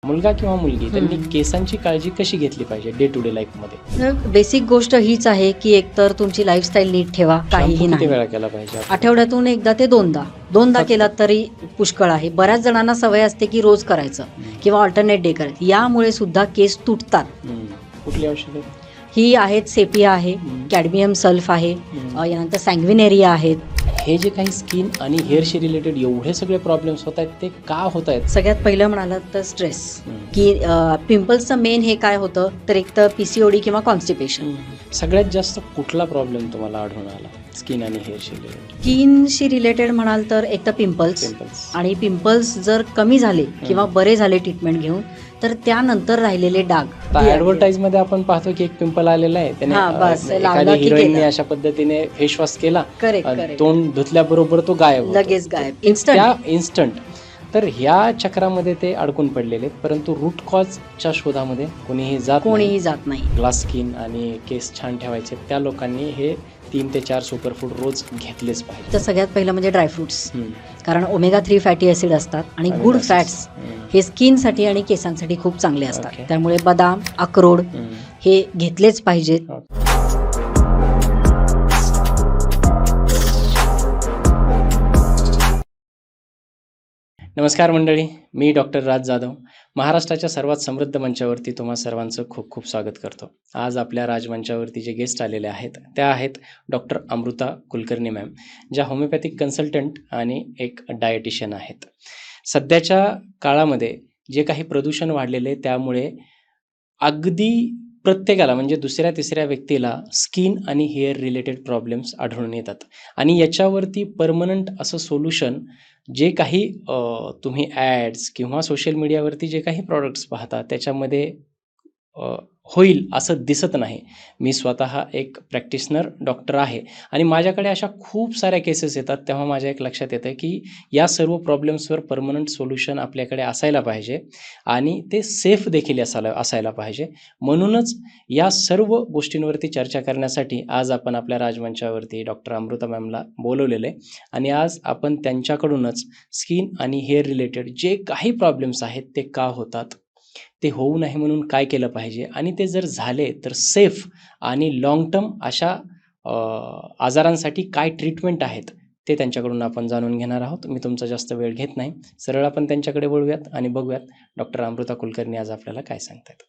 मुलगा किंवा मुलगी त्यांनी केसांची काळजी कशी घेतली पाहिजे डे टू डे लाईफ मध्ये? बेसिक गोष्ट हीच आहे की एकतर तुमची लाईफस्टाईल नीट ठेवा, काहीही किती नाही. वेळा केला पाहिजे आपण? आठवड्यातून एकदा ते दोनदा फक्त? केलात तरी पुष्कळ आहे. बऱ्याच जणांना सवय असते की रोज करायचं किंवा ऑल्टरनेट डे करायचं. यामुळे सुद्धा केस तुटतात. कुठली औषधे? ही आहेत सेपिया आहे, कॅडमियम सल्फ आहे, यानंतर सँग्विनेरिया आहेत. हे जे काही स्किन आणि हेअरशी रिलेटेड एवढे सगळे प्रॉब्लेम्स होत आहेत ते का होत आहेत? सगळ्यात पहिलं म्हणालात तर स्ट्रेस, की पिंपल्सचं मेन हे काय होतं तर एक तर PCOD किंवा कॉन्स्टिपेशन. सगळ्यात जास्त कुठला प्रॉब्लेम तुम्हाला आढळून आला स्किन आणि हेअरशी रिलेटेड? स्किनशी रिलेटेड म्हणाल तर एक तर पिंपल्स, आणि पिंपल्स जर कमी झाले किंवा बरे झाले ट्रीटमेंट घेऊन तर त्यानंतर राहिलेले डाग. ऍडव्हर्टाईज मध्ये आपण पाहतो की एक पिंपल आलेला आहे, त्याने हिरोईनने अशा पद्धतीने फेस वॉश केला, करेक्ट, तोंड धुतल्याबरोबर तो गायब होतो. लगेच गायब, इन्स्टंट. तर ह्या चक्रामध्ये ते अडकून पडलेले, परंतु रूट कॉजच्या शोधामध्ये कोणीही जात नाही. ग्लास स्किन आणि केस छान ठेवायचे त्या लोकांनी हे 3 ते 4 सुपरफूड रोज घेतलेच पाहिजे. तर सगळ्यात पहिलं म्हणजे ड्रायफ्रुट्स, कारण Omega-3 फॅटी ॲसिड असतात आणि गुड फॅट्स हे स्किनसाठी आणि केसांसाठी खूप चांगले असतात. त्यामुळे बदाम, अक्रोड हे घेतलेच पाहिजेत. नमस्कार मंडळी, मी डॉक्टर राज जाधव महाराष्ट्राच्या सर्वात समृद्ध मंचावरती तुम्हा सर्वांचं खूप खूप स्वागत करतो. आज आपल्या राजमंचावरती जे गेस्ट आलेले आहेत त्या आहेत डॉक्टर अमृता कुलकर्णी मॅम, ज्या होमिओपॅथिक कन्सल्टंट आणि एक डायटिशियन आहेत. सध्याच्या काळामध्ये जे काही प्रदूषण वाढलेले त्यामुळे अगदी प्रत्येकाला म्हणजे दुसऱ्या तिसऱ्या व्यक्तीला स्किन आणि हेअर रिलेटेड प्रॉब्लेम्स आढळून येतात आणि याच्यावरती परमनंट असं सोल्युशन जे काही तुम्ही ॲड्स किंवा सोशल मीडियावरती जे काही प्रॉडक्ट्स पाहता त्याच्यामध्ये होईल असं दिसत नाही. मी स्वतः एक प्रॅक्टिशनर डॉक्टर आहे आणि माझ्याकडे अशा खूप साऱ्या केसेस येतात, तेव्हा माझ्या एक लक्षात येतं की या सर्व प्रॉब्लेम्सवर परमनंट सोल्युशन आपल्याकडे असायला पाहिजे आणि ते सेफ देखील असायला पाहिजे. म्हणूनच या सर्व गोष्टींवरती चर्चा करण्यासाठी आज आपण आपल्या राजमंचावरती डॉक्टर अमृता मॅमला बोलवलेलं आहे आणि आज आपण त्यांच्याकडूनच स्किन आणि हेअर रिलेटेड जे काही प्रॉब्लेम्स आहेत ते का होतात, ते होऊ नये म्हणून काय केलं पाहिजे आणि ते जर झाले तर सेफ आणि लाँग टर्म अशा आजारांसाठी काय ट्रीटमेंट आहेत ते त्यांच्याकडून आपण जाणून घेणार आहोत. मी तुमचा जास्त वेळ घेत नाही, सरळ आपण त्यांच्याकडे वळूयात आणि बघूयात डॉक्टर अमृता कुलकर्णी आज आपल्याला काय सांगतात.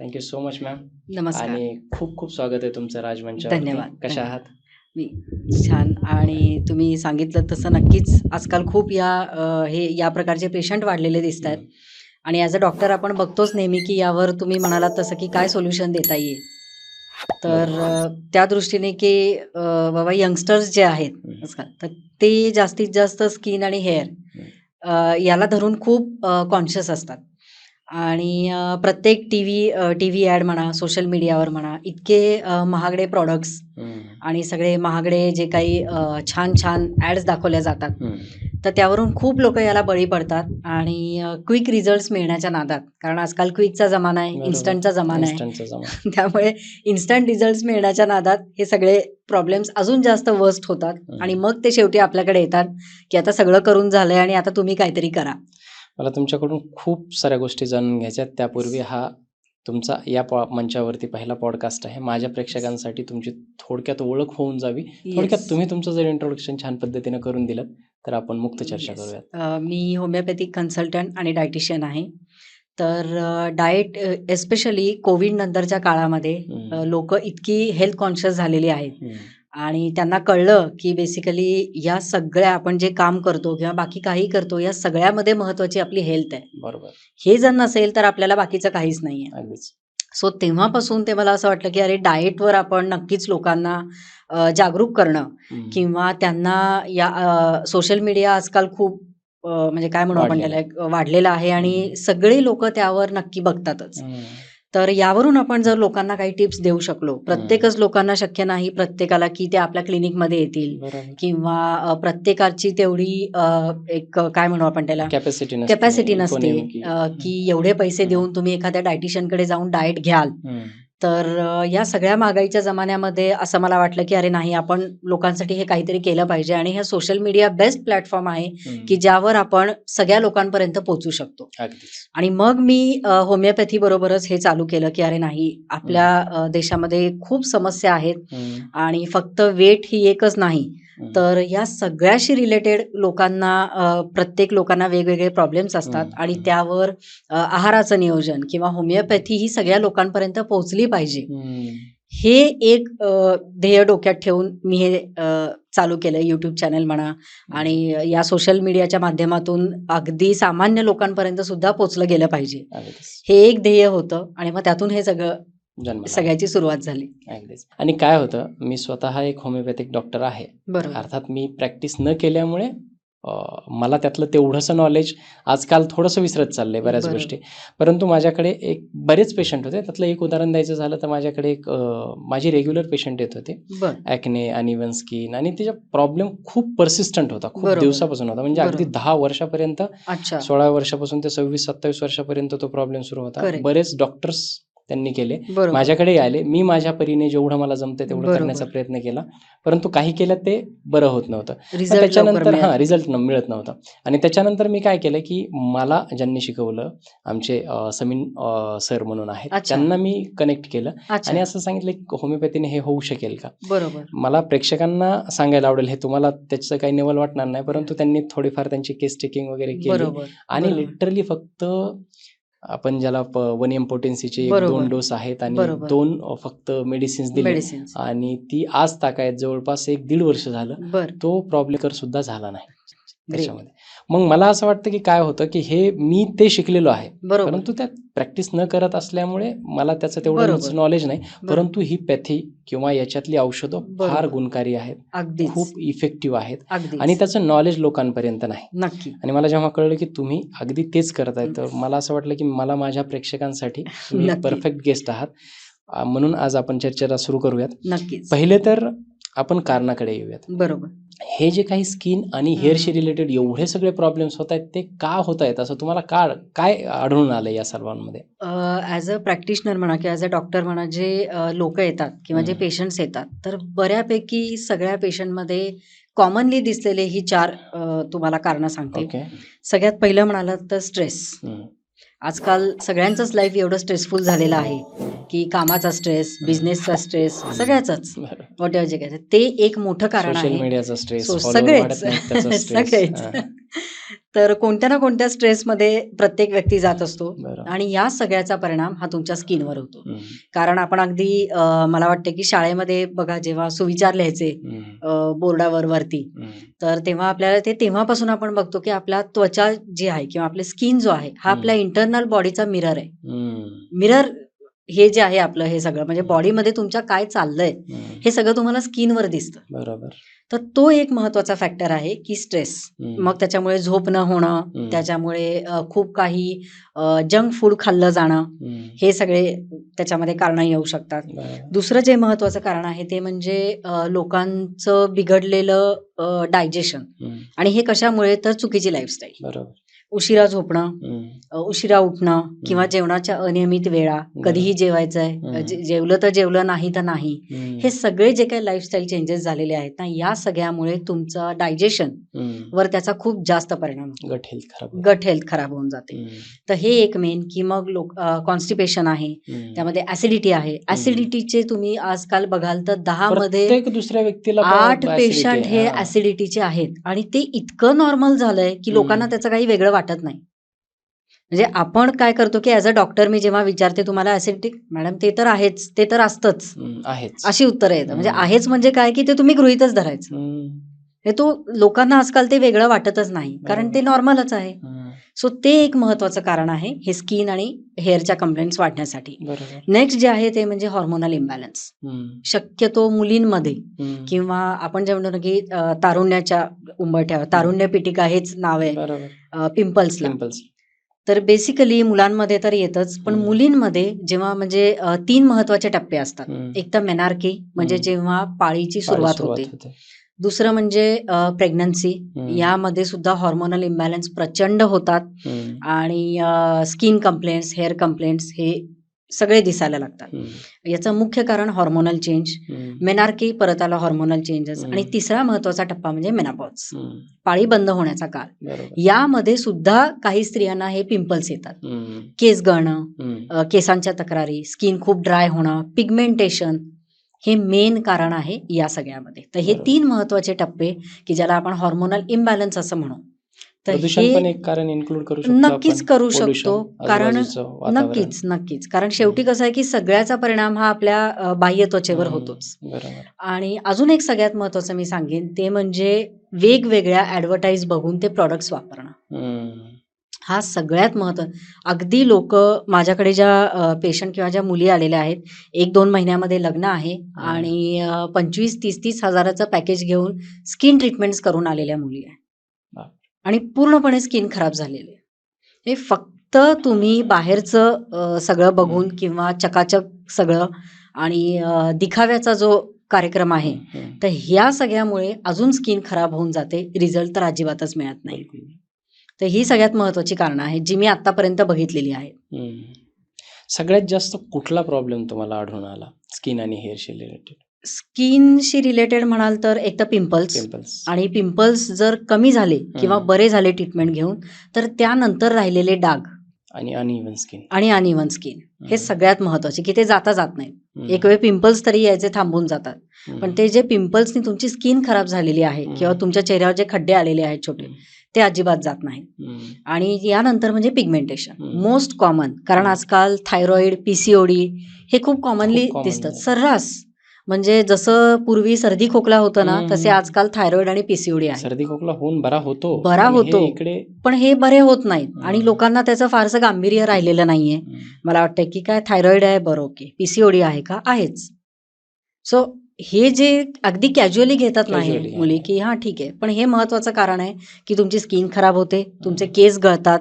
Thank you so much ma'am. नमस्कार आणि खूप खूप स्वागत आहे तुमचं राजमंचावर. धन्यवाद. कशा आहात? मी छान. आणि तुम्ही सांगितलं तसं नक्कीच आजकाल खूप या प्रकारचे पेशंट वाढलेले दिसत आहेत आणि ॲज अ डॉक्टर आपण बघतोच नेहमी की यावर तुम्ही म्हणालात तसं की काय सोल्युशन देता येईल. तर त्या दृष्टीने की बाबा यंगस्टर्स जे आहेत आजकाल तर ते जास्तीत जास्त स्किन आणि हेअर याला धरून खूप कॉन्शियस असतात आणि प्रत्येक टी व्ही ॲड म्हणा, सोशल मीडियावर म्हणा, इतके महागडे प्रॉडक्ट्स आणि सगळे महागडे जे काही छान ॲड्स दाखवल्या जातात तर त्यावरून खूप लोक याला बळी पडतात आणि क्विक रिझल्ट्स मिळण्याच्या नादात, कारण आजकाल क्विकचा जमाना आहे, इन्स्टंटचा जमाना आहे, त्यामुळे इन्स्टंट रिझल्ट्स मिळण्याच्या नादात हे सगळे प्रॉब्लेम्स अजून जास्त वर्स्ट होतात आणि मग ते शेवटी आपल्याकडे येतात की आता सगळं करून झालंय आणि आता तुम्ही काहीतरी करा. मला तुमच्याकडून खूप साऱ्या गोष्टी जाणून घ्यायच्या. त्यापूर्वी हा तुमचा या मंचावरती पहिला पॉडकास्ट आहे. माझ्या प्रेक्षकांसाठी तुमची थोडक्यात ओळख होऊन जावी, थोडक्यात तुम्ही तुमचं जर इंट्रोडक्शन छान पद्धतीने करून दिलं तर आपण मुक्त चर्चा करूयात. मी होमिओपॅथिक कन्सल्टंट आणि डायटिशियन आहे. तर डाएट एस्पेशली कोविड नंतरच्या काळामध्ये लोक इतकी हेल्थ कॉन्शियस झालेली आहेत आणि त्यांना कळलं की बेसिकली या सगळ्या आपण जे काम करतो किंवा बाकी काही करतो या सगळ्यामध्ये महत्त्वाची आपली हेल्थ आहे. बरोबर. हे जर नसेल तर आपल्याला बाकीचं काहीच नाही आहे. अगदीच. सो तेव्हापासून ते मला असं वाटलं की अरे डाएटवर आपण नक्कीच लोकांना जागरूक करणं किंवा त्यांना या सोशल मीडिया आजकाल खूप म्हणजे काय म्हणू आपण त्याला वाढलेलं आहे आणि सगळे लोक त्यावर नक्की बघतातच. तर यावरून आपण जर लोकांना काही टिप्स देऊ शकलो, प्रत्येकच लोकांना शक्य नाही प्रत्येकाला की ते आपल्या क्लिनिकमध्ये येतील किंवा प्रत्येकाची तेवढी एक काय म्हणू आपण त्याला कॅपॅसिटी नसते की एवढे पैसे देऊन तुम्ही एखाद्या डायटिशियनकडे जाऊन डाएट घ्याल तर या सगळ्या महागाईच्या जमान्यामध्ये असं मला वाटलं की अरे नाही, आपण लोकांसाठी हे काहीतरी केलं पाहिजे आणि हे सोशल मीडिया बेस्ट प्लॅटफॉर्म आहे की ज्यावर आपण सगळ्या लोकांपर्यंत पोहोचू शकतो. अगदीच. आणि मग मी होमिओपॅथी बरोबरच हे चालू केलं की अरे नाही, आपल्या देशामध्ये खूप समस्या आहेत आणि फक्त वेट ही एकच नाही, तर या सगळ्याशी रिलेटेड लोकांना प्रत्येक लोकांना वेगवेगळे प्रॉब्लेम्स असतात आणि त्यावर आहाराचं नियोजन किंवा होमिओपॅथी ही सगळ्या लोकांपर्यंत पोहोचली पाहिजे, हे एक ध्येय डोक्यात ठेवून मी हे चालू केलं. यूट्यूब चॅनल म्हणा आणि या सोशल मीडियाच्या माध्यमातून अगदी सामान्य लोकांपर्यंत सुद्धा पोहोचलं गेलं पाहिजे, अगदीच. हे एक ध्येय होतं आणि मग त्यातून हे सगळं जन्माला आला. सगळ्याची सुरुवात झाली. अगदीच. आणि काय होतं, मी स्वतः एक होमिओपॅथिक डॉक्टर आहे. बरोबर. अर्थात मी प्रॅक्टिस न केल्यामुळे मला त्यातलं तेवढंसं नॉलेज आजकाल थोडंसं विसरत चाललंय बऱ्याच बरोबर. गोष्टी. परंतु माझ्याकडे बरेच पेशंट होते. त्यातलं एक उदाहरण द्यायचं झालं तर माझ्याकडे माझी रेग्युलर पेशंट येत होते. बर ॲक्ने, अनइव्हन स्किन आणि तिचा प्रॉब्लेम खूप पर्सिस्टंट होता, खूप बरोबर. दिवसापासून होता. म्हणजे अगदी बरोबर. 10 वर्षापर्यंत, अच्छा. 16 वर्षापासून ते 26-27 वर्षापर्यंत तो प्रॉब्लेम सुरू होता. Correct. बरेच डॉक्टर्स त्यांनी केले, बरोबर. माझ्याकडे आले. मी माझ्या परीने जेवढं मला जमतं तेवढं बरोबर. करण्याचा प्रयत्न केला, परंतु काही केलं ते बरं होत नव्हतं. मग रिझल्ट त्याच्यानंतर लवकर मिळत रिझल्ट मिळत नव्हता. आणि त्याच्यानंतर मी काय केलं की मला ज्यांनी शिकवलं, आमचे समीन सर म्हणून आहेत, अच्छा. त्यांना मी कनेक्ट केलं अच्छा. आणि असं सांगितलं की होमिओपॅथीने हे होऊ शकेल का. बरोबर. मला प्रेक्षकांना सांगायला आवडेल, हे तुम्हाला त्याचं काही निवल वाटणार नाही, परंतु त्यांनी थोडीफार त्यांची केस टेकिंग वगैरे केली बरोबर. आणि बरोबर. लिटरली फक्त आपण ज्याला 1 M पोटेन्सीचे 1-2 बरोबर. डोस आहेत आणि बरोबर. 2 फक्त मेडिसिन्स दिले मेडिसिन्स. आणि ती आज ताकायत जवळपास 1-1.5 वर्ष झालं, बर. तो प्रॉब्लेम सुद्धा झाला नाही ग्रेट. त्याच्यामध्ये. मग मला असं वाटतं की काय होतं की हे मी ते शिकलेलो आहे, बरोबर. परंतु त्यात प्रॅक्टिस न करत असल्यामुळे मला त्याचं तेवढं बरोबर. नॉलेज नाही. बरोबर. परंतु ही पॅथी किंवा याच्यातली औषधं फार बरोबर. गुणकारी आहेत, अगदीच. खूप इफेक्टिव्ह आहेत अगदीच. आणि त्याचं नॉलेज लोकांपर्यंत नाही. नक्की. आणि मला जेव्हा कळलं की तुम्ही अगदी तेच करताय, तर हं. मला असं वाटलं की मला माझ्या प्रेक्षकांसाठी तुम्ही नक्की. परफेक्ट गेस्ट आहात. म्हणून आज आपण चर्चेला सुरू करूयात. नक्कीच. पहिले तर आपण कारणाकडे येऊयात. बरोबर. हे जे काही स्किन आणि हेअरशी रिलेटेड एवढे सगळे प्रॉब्लेम्स होत आहेत, ते का होत आहेत असं तुम्हाला काय आढळून आलं या सर्वांमध्ये? ॲज अ प्रॅक्टिशनर म्हणा किंवा ॲज अ डॉक्टर म्हणा, जे लोक येतात किंवा जे पेशंट्स येतात, तर बऱ्यापैकी सगळ्या पेशंटमध्ये कॉमनली दिसलेले ही 4 तुम्हाला कारणं सांगते. ओके. सगळ्यात पहिलं म्हणालात तर स्ट्रेस. आजकाल सगळ्यांचंच लाईफ एवढं स्ट्रेसफुल झालेलं आहे की कामाचा स्ट्रेस, बिझनेसचा स्ट्रेस, सगळ्याचाच वॉट एव्हर जे काय ते एक मोठं कारण सोशल आहे. मीडियाचा स्ट्रेस, सगळेच सगळेच. तर कोणत्या ना कोणत्या स्ट्रेसमध्ये प्रत्येक व्यक्ती जात असतो आणि या सगळ्याचा परिणाम हा तुमच्या स्किनवर होतो. कारण आपण अगदी मला वाटतं की शाळेमध्ये बघा, जेव्हा सुविचार लिहायचे बोर्डावर वरती, तर तेव्हा आपल्याला ते तेव्हापासून आपण बघतो की आपला त्वचा जी आहे किंवा आपले स्किन जो आहे हा आपल्या इंटरनल बॉडीचा मिरर आहे. मिरर हे जे आहे आपलं, हे सगळं म्हणजे बॉडीमध्ये तुमच्या काय चाललंय हे सगळं तुम्हाला स्किनवर दिसतं. बरोबर. तर तो एक महत्वाचा फॅक्टर आहे की स्ट्रेस. मग त्याच्यामुळे झोप न होणं, त्याच्यामुळे खूप काही जंक फूड खाल्लं जाणं, हे सगळे त्याच्यामध्ये कारणं येऊ शकतात. दुसरं जे महत्वाचं कारण आहे ते म्हणजे लोकांचं बिघडलेलं डायजेशन. आणि हे कशामुळे, तर चुकीची लाईफस्टाईल. बरोबर. उशिरा झोपणं, उशिरा उठणं किंवा जेवणाच्या अनियमित वेळा, कधीही जेवायचंय, जेवलं तर जेवलं, नाही तर नाही, हे सगळे जे काही लाईफस्टाईल चेंजेस झालेले आहेत ना, या सगळ्यामुळे तुमचं डायजेशन वर त्याचा खूप जास्त परिणाम होतो. गट हेल्थ खराब होऊन जाते. तर हे एक मेन. की मग कॉन्स्टिपेशन आहे, त्यामध्ये ऍसिडिटी आहे. ऍसिडिटीचे तुम्ही आजकाल बघाल तर 10 मध्ये दुसऱ्या व्यक्तीला 8 पेशंट हे ऍसिडिटीचे आहेत आणि ते इतकं नॉर्मल झालंय की लोकांना त्याचं काही वेगळं वाटत नाही. म्हणजे आपण काय करतो की ॲज अ डॉक्टर मी जेव्हा विचारते तुम्हाला ऍसिडिटी, मॅडम ते तर आहेच, ते तर असतंच, अशी उत्तरं येतात. म्हणजे आहेच म्हणजे काय की ते तुम्ही गृहीतच धरायचं. हे तो लोकांना आजकाल ते वेगळं वाटतच नाही, कारण ते नॉर्मलच आहे. सो ते एक महत्वाचं कारण आहे हे स्किन आणि हेअरच्या कंप्लेंट्स वाढण्यासाठी. नेक्स्ट जे आहे ते म्हणजे हॉर्मोनल इम्बॅलन्स. शक्यतो मुलींमध्ये किंवा आपण जे म्हणतो ना की तारुण्याच्या उंबरठ्यावर, तारुण्य पिटिका हेच नाव आहे पिंपल्सला. तर बेसिकली मुलांमध्ये तर येतच, पण मुलींमध्ये जेव्हा म्हणजे 3 महत्वाचे टप्पे असतात. एक तर मेनार्की, म्हणजे जेव्हा पाळीची सुरुवात होते. दुसरं म्हणजे प्रेग्नन्सी, यामध्ये सुद्धा हॉर्मोनल इम्बॅलन्स प्रचंड होतात आणि स्किन कंप्लेंट्स, हेअर कंप्लेंट्स हे सगळे दिसायला लागतात. याचं मुख्य कारण हॉर्मोनल चेंज, मेनार्की परत आला हॉर्मोनल चेंजेस, आणि तिसरा महत्वाचा टप्पा म्हणजे मेनोपॉज, पाळी बंद होण्याचा काळ. बरोबर. यामध्ये सुद्धा काही स्त्रियांना हे पिंपल्स येतात, केस गळणं, केसांच्या तक्रारी, स्किन खूप ड्राय होणं, पिगमेंटेशन, हे मेन कारण आहे या सगळ्यामध्ये. तर हे बरोबर. 3 महत्वाचे टप्पे की ज्याला आपण हॉर्मोनल इम्बॅलन्स असं म्हणू. तर प्रदूषण हे पण एक कारण इन्क्लूड करू शकतो नक्कीच आपण. करू Pollution, शकतो. कारण आजूबाजूचं वातावरण. नक्कीच. कारण शेवटी कसं आहे की सगळ्याचा परिणाम हा आपल्या बाह्य त्वचेवर होतोच. बरोबर. आणि अजून एक सगळ्यात महत्वाचं मी सांगेन ते म्हणजे वेगवेगळ्या ॲडव्हर्टाईज बघून ते प्रॉडक्ट्स वापरणं. हा सगळ्यात अगदी लोक माझ्याकडे ज्या पेशंट किंवा ज्या मुली आलेल्या आहेत, 1-2 महिन्यामध्ये लग्न आहे आणि 25-30 हजाराचं पॅकेज घेऊन स्किन ट्रीटमेंट्स करून आलेल्या मुली आहेत बाप. आणि पूर्णपणे स्किन खराब झालेली आहे. हे फक्त तुम्ही बाहेरचं सगळं बघून किंवा चकाचक सगळं आणि दिखाव्याचा जो कार्यक्रम आहे, तर ह्या सगळ्यामुळे अजून स्किन खराब होऊन जाते, रिझल्ट तर अजिबातच मिळत नाही. तर ही सगळ्यात महत्वाची कारणं आहेत जी मी आतापर्यंत बघितलेली आहेत. सगळ्यात जास्त कुठला प्रॉब्लेम तुम्हाला आढळून आला स्किन आणि हेअरशी रिलेटेड? स्किनशी रिलेटेड म्हणाल तर एक तर पिंपल्स, आणि पिंपल्स जर कमी झाले किंवा बरे झाले ट्रीटमेंट घेऊन, तर त्यानंतर राहिलेले डाग आणि अनइव्हन स्किन हे सगळ्यात महत्वाचे की ते जात नाहीत. एक वेळ पिंपल्स तरी यायचे थांबून जातात, पण ते जे पिंपल्सनी तुमची स्किन खराब झालेली आहे किंवा तुमच्या चेहऱ्यावर जे खड्डे आलेले आहेत छोटे, ते अजिबात जात नाहीत. आणि यानंतर म्हणजे पिगमेंटेशन, मोस्ट कॉमन. कारण आजकाल थायरॉइड, पीसीओडी हे खूप कॉमनली दिसतात सर्रास. म्हणजे जसं पूर्वी सर्दी खोकला होतं ना, तसे आजकाल थायरॉइड आणि पीसीओडी आहे. सर्दी खोकला होऊन बरा होतो, इकडे पण हे बरे होत नाहीत आणि लोकांना त्याचं फारसं गांभीर्य राहिलेलं नाहीये. मला वाटतं की काय थायरॉइड आहे, बरं ओके, पीसीओडी आहे का, आहेच. सो हे जे अगदी कॅज्युअली घेतात नाही मुली की हां ठीक आहे, पण हे महत्वाचं कारण आहे की तुमची स्किन खराब होते, तुमचे केस गळतात.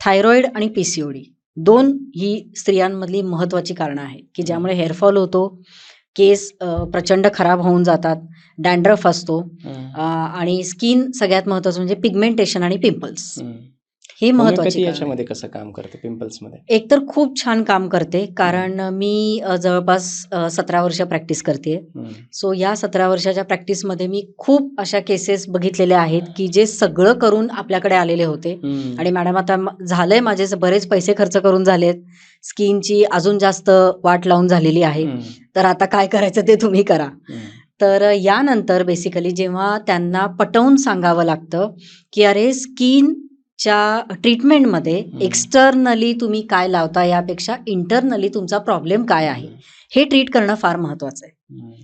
थायरॉइड आणि पीसीओडी 2 ही स्त्रियांमधली महत्वाची कारणं आहेत की ज्यामुळे हेअरफॉल होतो, केस प्रचंड खराब होऊन जातात, डॅन्ड्रफ असतो, आणि स्किन सगळ्यात महत्वाचं म्हणजे पिगमेंटेशन आणि पिंपल्स. हे महत्वाची याच्यामध्ये कसं काम करते पिंपल्समध्ये? एकतर खूप छान काम करते, कारण मी जवळपास 17 वर्ष प्रॅक्टिस करते. सो या 17 वर्षाच्या प्रॅक्टिसमध्ये मी खूप अशा केसेस बघितलेल्या आहेत की जे सगळं करून आपल्याकडे आलेले होते आणि मॅडम आता झालंय, माझे बरेच पैसे खर्च करून झालेत, स्किनची अजून जास्त वाट लावून झालेली आहे, तर आता काय करायचं ते तुम्ही करा. तर यानंतर बेसिकली जेव्हा त्यांना पटवून सांगावं लागतं की अरे स्किनच्या ट्रीटमेंटमध्ये एक्सटर्नली तुम्ही काय लावता यापेक्षा इंटरनली तुमचा प्रॉब्लेम काय आहे हे ट्रीट करणं फार महत्वाचं आहे.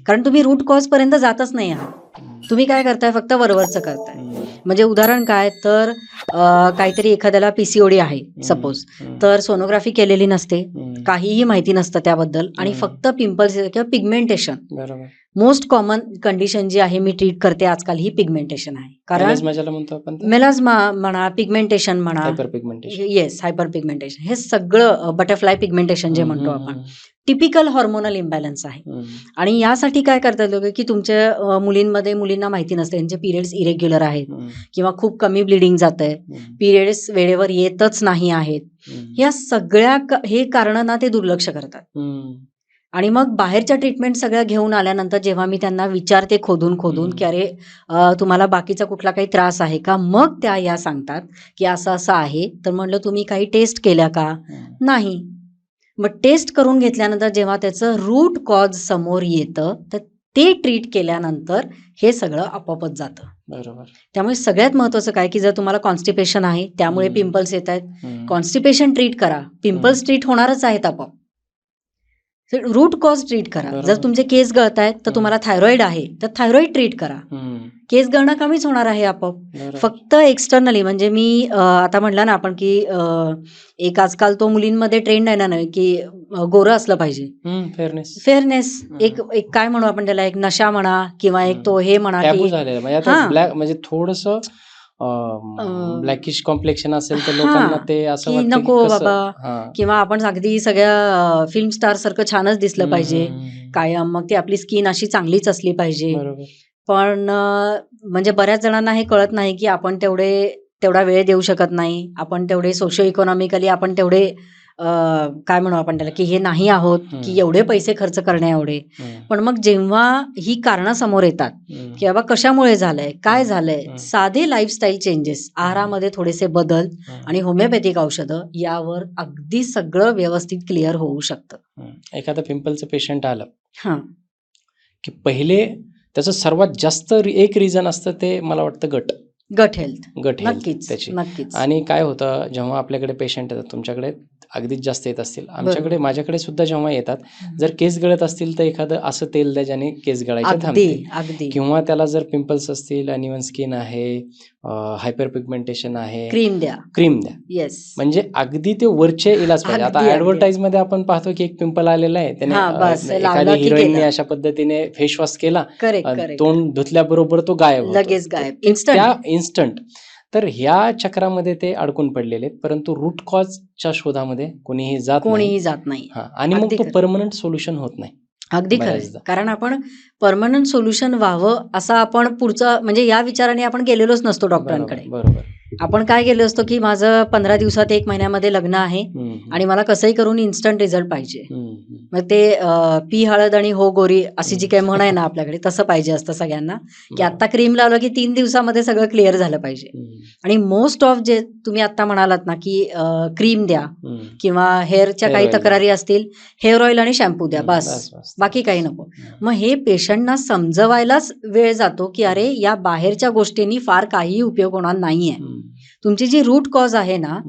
कारण तुम्ही रूट कॉज पर्यंत जातच नाही आहात, तुम्ही काय करताय, फक्त वरवरचं करताय. म्हणजे उदाहरण काय तर काहीतरी एखाद्याला पीसीओडी आहे सपोज, तर सोनोग्राफी केलेली नसते, काहीही माहिती नसतं त्याबद्दल, आणि फक्त पिंपल्स किंवा पिगमेंटेशन, मोस्ट कॉमन कंडिशन जी आहे मी ट्रीट करते आजकाल ही पिगमेंटेशन आहे. कारण मेलाझ्मा म्हणा, पिगमेंटेशन म्हणा, येस, हायपर पिगमेंटेशन, हे सगळं बटरफ्लाय पिगमेंटेशन जे म्हणतो आपण, टिपिकल हॉर्मोनल इम्बॅलन्स आहे. आणि यासाठी काय करतात लोक की तुमच्या मुलींना माहिती नसते त्यांचे पिरियड्स इरेग्युलर आहेत किंवा खूप कमी ब्लिडिंग जात आहे, पिरियड्स वेळेवर येतच नाही आहेत, या सगळ्या हे कारण ना ते दुर्लक्ष करतात. आणि मग बाहेरच्या ट्रीटमेंट सगळ्या घेऊन आल्यानंतर जेव्हा मी त्यांना विचारते खोदून की अरे तुम्हाला बाकीचा कुठला काही त्रास आहे का, मग त्या या सांगतात की असं आहे. तर म्हणलं तुम्ही काही टेस्ट केल्या का, नाही. मग टेस्ट करून घेतल्यानंतर जेव्हा त्याचं रूट कॉज समोर येतं, तर ते ट्रीट केल्यानंतर हे सगळं आपोआपच जातं. बरोबर. त्यामुळे सगळ्यात महत्वाचं काय की जर तुम्हाला कॉन्स्टिपेशन आहे, त्यामुळे पिंपल्स येत आहेत, कॉन्स्टिपेशन ट्रीट करा, पिंपल्स ट्रीट होणारच आहेत आपोआप. रूट कॉज ट्रीट करा. जर तुमचे केस गळत आहेत तर तुम्हाला थायरॉइड आहे तर थायरॉइड ट्रीट करा, केस गळणं कमीच होणार आहे आपोआप. फक्त एक्सटर्नली म्हणजे मी आता म्हणलं ना आपण की एक आजकाल तो मुलींमध्ये ट्रेंड आहे ना की गोरं असलं पाहिजे, फेअरनेस, एक काय म्हणू आपण त्याला, एक नशा म्हणा किंवा एक तो हे म्हणा की म्हणजे थोडंसं ब्लॅकिश कॉम्प्लेक्शन असेल तर लोकांना ते असं वाटतं नको बाबा, किंवा आपण अगदी सगळ्या फिल्म स्टार सारखं छानच दिसलं पाहिजे कायम, मग ती आपली स्किन अशी चांगलीच असली पाहिजे. पण म्हणजे बऱ्याच जणांना हे कळत नाही की आपण तेवढा वेळ देऊ शकत नाही, आपण तेवढे सोशो इकॉनॉमिकली आपण तेवढे काय म्हणू आपण त्याला, की हे नाही आहोत, की एवढे पैसे खर्च करण्या एवढे. पण मग जेव्हा ही कारणं समोर येतात, की बाबा कशामुळे झालंय, काय झालंय, साधे लाईफस्टाईल चेंजेस, आहारामध्ये थोडेसे बदल आणि होमिओपॅथिक औषधं यावर अगदी सगळं व्यवस्थित क्लिअर होऊ शकतं. एखादा पिंपलचं पेशंट आलं हां. की पहिले त्याचं सर्वात जास्त एक रिझन असतं ते मला वाटतं गट हेल्थ. गट हेल्थ नक्कीच, त्याची. नक्कीच. आणि काय होतं जेव्हा आपल्याकडे पेशंट येतात, तुमच्याकडे अगदीच जास्त येत असतील, आमच्याकडे माझ्याकडे सुद्धा जेव्हा येतात, जर केस गळत असतील तर एखादं असं तेल द्या ज्याने केस गळायचे अगदी, थांबतील. अगदी. किंवा त्याला जर पिंपल्स असतील, अनइव्हन स्किन आहे, हायपर पिगमेंटेशन आहे, क्रीम द्या. क्रीम द्या. येस. म्हणजे अगदी ते वरचे इलाज पाहिजे. अगदी, आता अगदी. ऍडव्हर्टाईज मध्ये आपण पाहतो की एक पिंपल आलेला आहे, त्याने हां, बस एखादी लावला की हिरोईनने गेला. अशा पद्धतीने फेस वॉश केला, करेक्ट, करेक्ट. तोंड धुतल्याबरोबर तो गायब होतो. लगेच गायब. तर Instant. त्या इन्स्टंट. तर ह्या चक्रामध्ये ते अडकून पडलेले आहेत, परंतु रूट कॉजच्या शोधामध्ये कोणीही जात नाही. कोणीही जात नाही. आणि मग अगदी तो खरं. परमनंट सोल्युशन होत नाही अगदी खरं आहे. बऱ्याचदा. कारण आपण परमनंट सोल्युशन व्हावं असं आपण पुढचं म्हणजे या विचाराने आपण गेलेलोच नसतो डॉक्टरांकडे. बरोबर. आपण काय गेलो असतो, की माझं 15 दिवसात 1 महिन्यामध्ये लग्न आहे आणि मला कसंही करून इन्स्टंट रिझल्ट पाहिजे. मग ते पी हळद आणि हो गोरी अशी जी काही म्हण आहे ना आपल्याकडे, तसं पाहिजे असतं सगळ्यांना, की आता क्रीम लावलं की 3 दिवसामध्ये सगळं क्लिअर झालं पाहिजे. आणि मोस्ट ऑफ जे तुम्ही आता म्हणालात ना, की क्रीम द्या किंवा हेअरच्या Hair काही oil तक्रारी असतील, हेअर ऑइल आणि शॅम्पू द्या, बस. बस. बाकी काही नको. मग हे पेशंटना समजवायलाच वेळ जातो, की अरे या बाहेरच्या गोष्टींनी फार काहीही उपयोग होणार नाहीये. तुमची जी रूट कॉज आहे ना,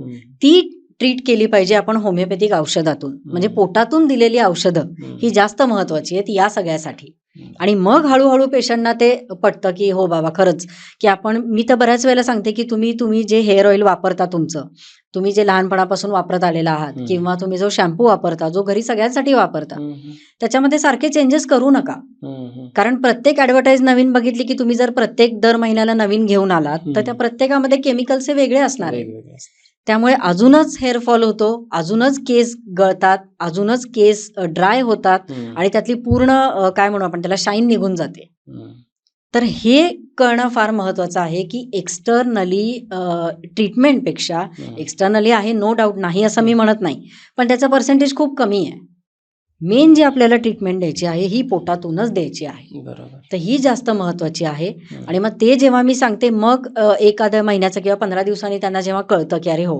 ती ट्रीट केली पाहिजे आपण होमिओपॅथिक औषधातून. म्हणजे पोटातून दिलेली औषधं ही जास्त महत्वाची आहेत या सगळ्यासाठी. आणि मग हळूहळू पेशंटना ते पटतं, की हो बाबा खरंच, की मी तर बऱ्याच वेळेला सांगते, की तुम्ही जे हेअर ऑइल वापरता तुमचं, तुम्ही जे लहानपणापासून वापरत आलेला आहात किंवा तुम्ही जो शॅम्पू वापरता, जो घरी सगळ्यांसाठी वापरता, त्याच्यामध्ये सारखे चेंजेस करू नका. कारण प्रत्येक ॲडव्हर्टाईज नवीन बघितली, की तुम्ही जर प्रत्येक दर महिन्याला नवीन घेऊन आलात, तर त्या प्रत्येकामध्ये केमिकल्स हे वेगळे असणार आहेत. त्यामुळे अजूनच हेअरफॉल होतो, अजूनच केस गळतात, अजूनच केस ड्राय होतात आणि त्यातली पूर्ण काय म्हणू आपण त्याला शाईन निघून जाते. तर हे कळणं फार महत्वाचं आहे, की एक्सटर्नली ट्रीटमेंटपेक्षा एक्सटर्नली आहे नो डाऊट, नाही असं मी म्हणत नाही, पण त्याचा पर्सेंटेज खूप कमी आहे. मेन जी आपल्याला ट्रीटमेंट द्यायची आहे ही पोटातूनच द्यायची आहे. बरोबर. तर ही जास्त महत्वाची आहे. आणि मग ते जेव्हा मी सांगते मग एखाद्या महिन्याचं किंवा 15 दिवसांनी त्यांना जेव्हा कळतं, की अरे हो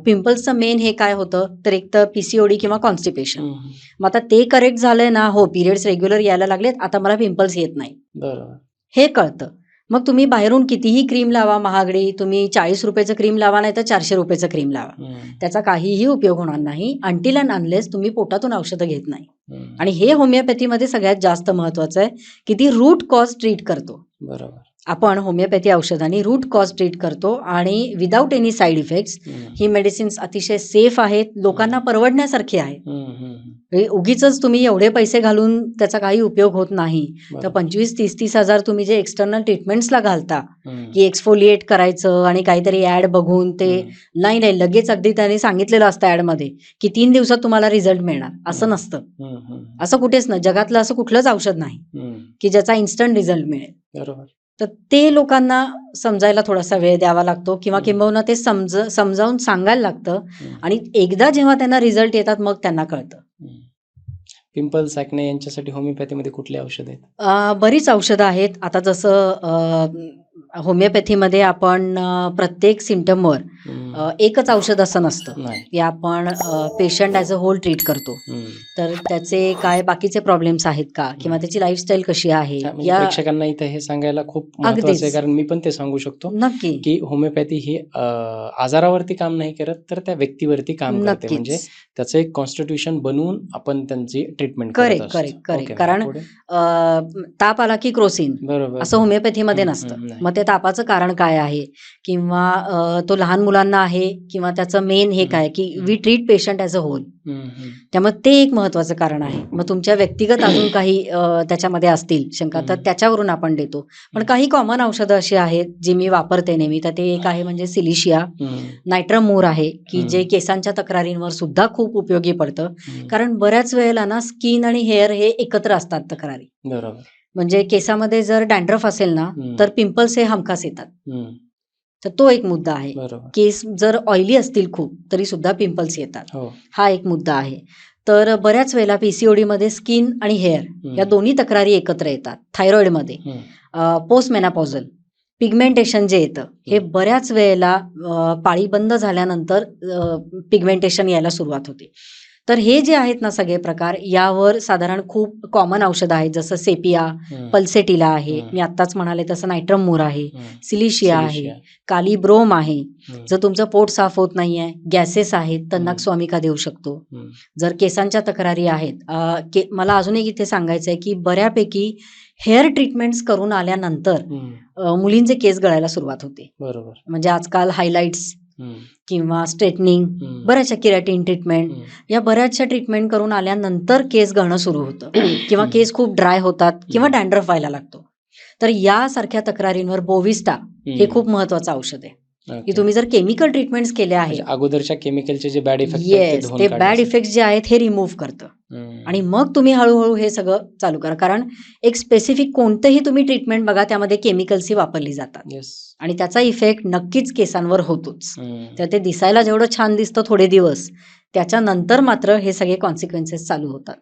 पिंपल्सचं मेन हे काय होतं, तर एक तर PCOD किंवा कॉन्स्टिपेशन. मग आता ते करेक्ट झालंय ना, हो पिरियड्स रेग्युलर यायला लागलेत, आता मला पिंपल्स येत नाही, बरोबर. हे कळतं. मग तुम्ही बाहेरून कितीही क्रीम लावा महागडी, तुम्ही 40 रुपयाचं क्रीम लावा नाही तर 400 रुपयाचं क्रीम लावा, त्याचा काहीही उपयोग होणार नाही अनटिल अँड अनलेस तुम्ही पोटातून औषधं घेत नाही. आणि हे होमिओपॅथीमध्ये सगळ्यात जास्त महत्वाचं आहे, की ती रूट कॉज ट्रीट करतो. बरोबर. आपण होमिओपॅथी औषधांनी रूट कॉज ट्रीट करतो आणि विदाऊट एनी साईड इफेक्ट्स. ही मेडिसिन्स अतिशय सेफ आहेत, लोकांना परवडण्यासारखी आहेत. उगीच तुम्ही एवढे पैसे घालून त्याचा काही उपयोग होत नाही. तर 25-30 हजार तुम्ही जे एक्सटर्नल ट्रीटमेंट्सला घालता, की एक्सफोलिएट करायचं आणि काहीतरी ऍड बघून ते नाही लगेच अगदी त्यांनी सांगितलेलं असतं ऍडमध्ये, की 3 दिवसात तुम्हाला रिझल्ट मिळणार, असं नसतं. असं कुठेच ना, जगातलं असं कुठलंच औषध नाही की ज्याचा इन्स्टंट रिझल्ट मिळेल. बरोबर. तर ते लोकांना समजायला थोडासा वेळ द्यावा लागतो किंवा किंबहुना ते समजावून सांगायला लागतं. आणि एकदा जेव्हा त्यांना रिझल्ट येतात मग त्यांना कळतं. पिंपल्स, ॲक्ने यांच्यासाठी होमिओपॅथीमध्ये कुठली औषध आहेत? बरीच औषधं आहेत. आता जसं होमिओपॅथीमध्ये आपण प्रत्येक सिम्टमवर एकच औषध असं नसतं, की आपण patient as a hole treat करतो. तर त्याचे काय बाकीचे प्रॉब्लेम्स आहेत का किंवा त्याची लाईफस्टाईल कशी आहे या प्रेक्षकांना इथे हे सांगायला खूप महत्त्वाचं आहे, कारण मी पण ते सांगू शकतो नक्की, की होमिओपॅथी ही आजारावरती काम नाही करत, तर त्या व्यक्तीवरती काम करते. म्हणजे त्याचं एक कॉन्स्टिट्यूशन बनवून आपण त्यांची ट्रीटमेंट करत असतो. करेक्ट. कारण ताप आला की क्रोसिन बरोबर असं होमिओपॅथीमध्ये नसतं. मग ते तापाचं कारण काय आहे किंवा तो लहान मुलांना आहे किंवा त्याचं मेन हे काय की we treat patient as a whole. त्यामुळे ते एक महत्वाचं कारण आहे. मग तुमच्या व्यक्तिगत अजून काही त्याच्यामध्ये असतील शंका तर त्याच्यावरून आपण देतो. पण काही कॉमन औषधं अशी आहेत जी मी वापरते नेहमी. तर ते एक आहे म्हणजे सिलिशिया, नायट्रमूर आहे की जे केसांच्या तक्रारींवर सुद्धा खूप उपयोगी पडतं. कारण बऱ्याच वेळेला ना स्किन आणि हेअर हे एकत्र असतात तक्रारी. बरोबर. म्हणजे केसामध्ये जर डॅन्ड्रफ असेल ना तर पिंपल्स हे हमखास येतात. तर तो एक मुद्दा आहे. बरोबर. केस जर ऑइली असतील खूप तरी सुद्धा पिंपल्स येतात, हो. हा एक मुद्दा आहे. तर बऱ्याच वेळेला PCOD मध्ये स्किन आणि हेअर या दोन्ही तक्रारी एकत्र येतात. थायरॉइडमध्ये पोस्ट मेनोपॉझल पिगमेंटेशन जे येतं हे बऱ्याच वेळेला पाळी बंद झाल्यानंतर पिगमेंटेशन यायला सुरुवात होते. तर हे जे आहेत ना सगळे प्रकार, यावर साधारण खूप कॉमन औषधं आहेत, जसं सेपिया, पल्सेटिला आहे, मी आत्ताच म्हणाले तसं नायट्रम मूर आहे, सिलिशिया आहे, कालीब्रोम आहे. जर तुमचं पोट साफ होत नाहीये, गॅसेस आहेत, तर नक्सवामिका देऊ शकतो. जर केसांच्या तक्रारी आहेत, मला अजून एक इथे सांगायचं आहे की बऱ्यापैकी हेअर ट्रीटमेंट्स करून आल्यानंतर मुलींचे केस गळायला सुरुवात होते. बरोबर. म्हणजे आजकाल हायलाइट्स किंवा स्ट्रेटनिंग, बऱ्याचशा केराटिन ट्रीटमेंट, या बऱ्याचशा ट्रीटमेंट करून आल्यानंतर केस गळणं सुरू होतं किंवा केस खूप ड्राय होतात किंवा डॅन्ड्रफ व्हायला लागतो. तर यासारख्या तक्रारींवर बोविस्टा हे खूप महत्वाचं औषध आहे की तुम्ही जर केमिकल ट्रीटमेंट्स केले आहेत, अगोदरच्या केमिकलचे जे बॅड इफेक्ट येस, ते बॅड इफेक्ट जे आहेत हे रिमूव्ह करतं आणि मग तुम्ही हळूहळू हे सगळं चालू करा. कारण एक स्पेसिफिक कोणतंही तुम्ही ट्रीटमेंट बघा, त्यामध्ये केमिकल्स ही वापरली जातात आणि त्याचा इफेक्ट नक्कीच केसांवर होतोच. तर ते दिसायला जेवढं छान दिसतं थोडे दिवस, त्याच्यानंतर मात्र हे सगळे कॉन्सिक्वेन्सेस चालू होतात.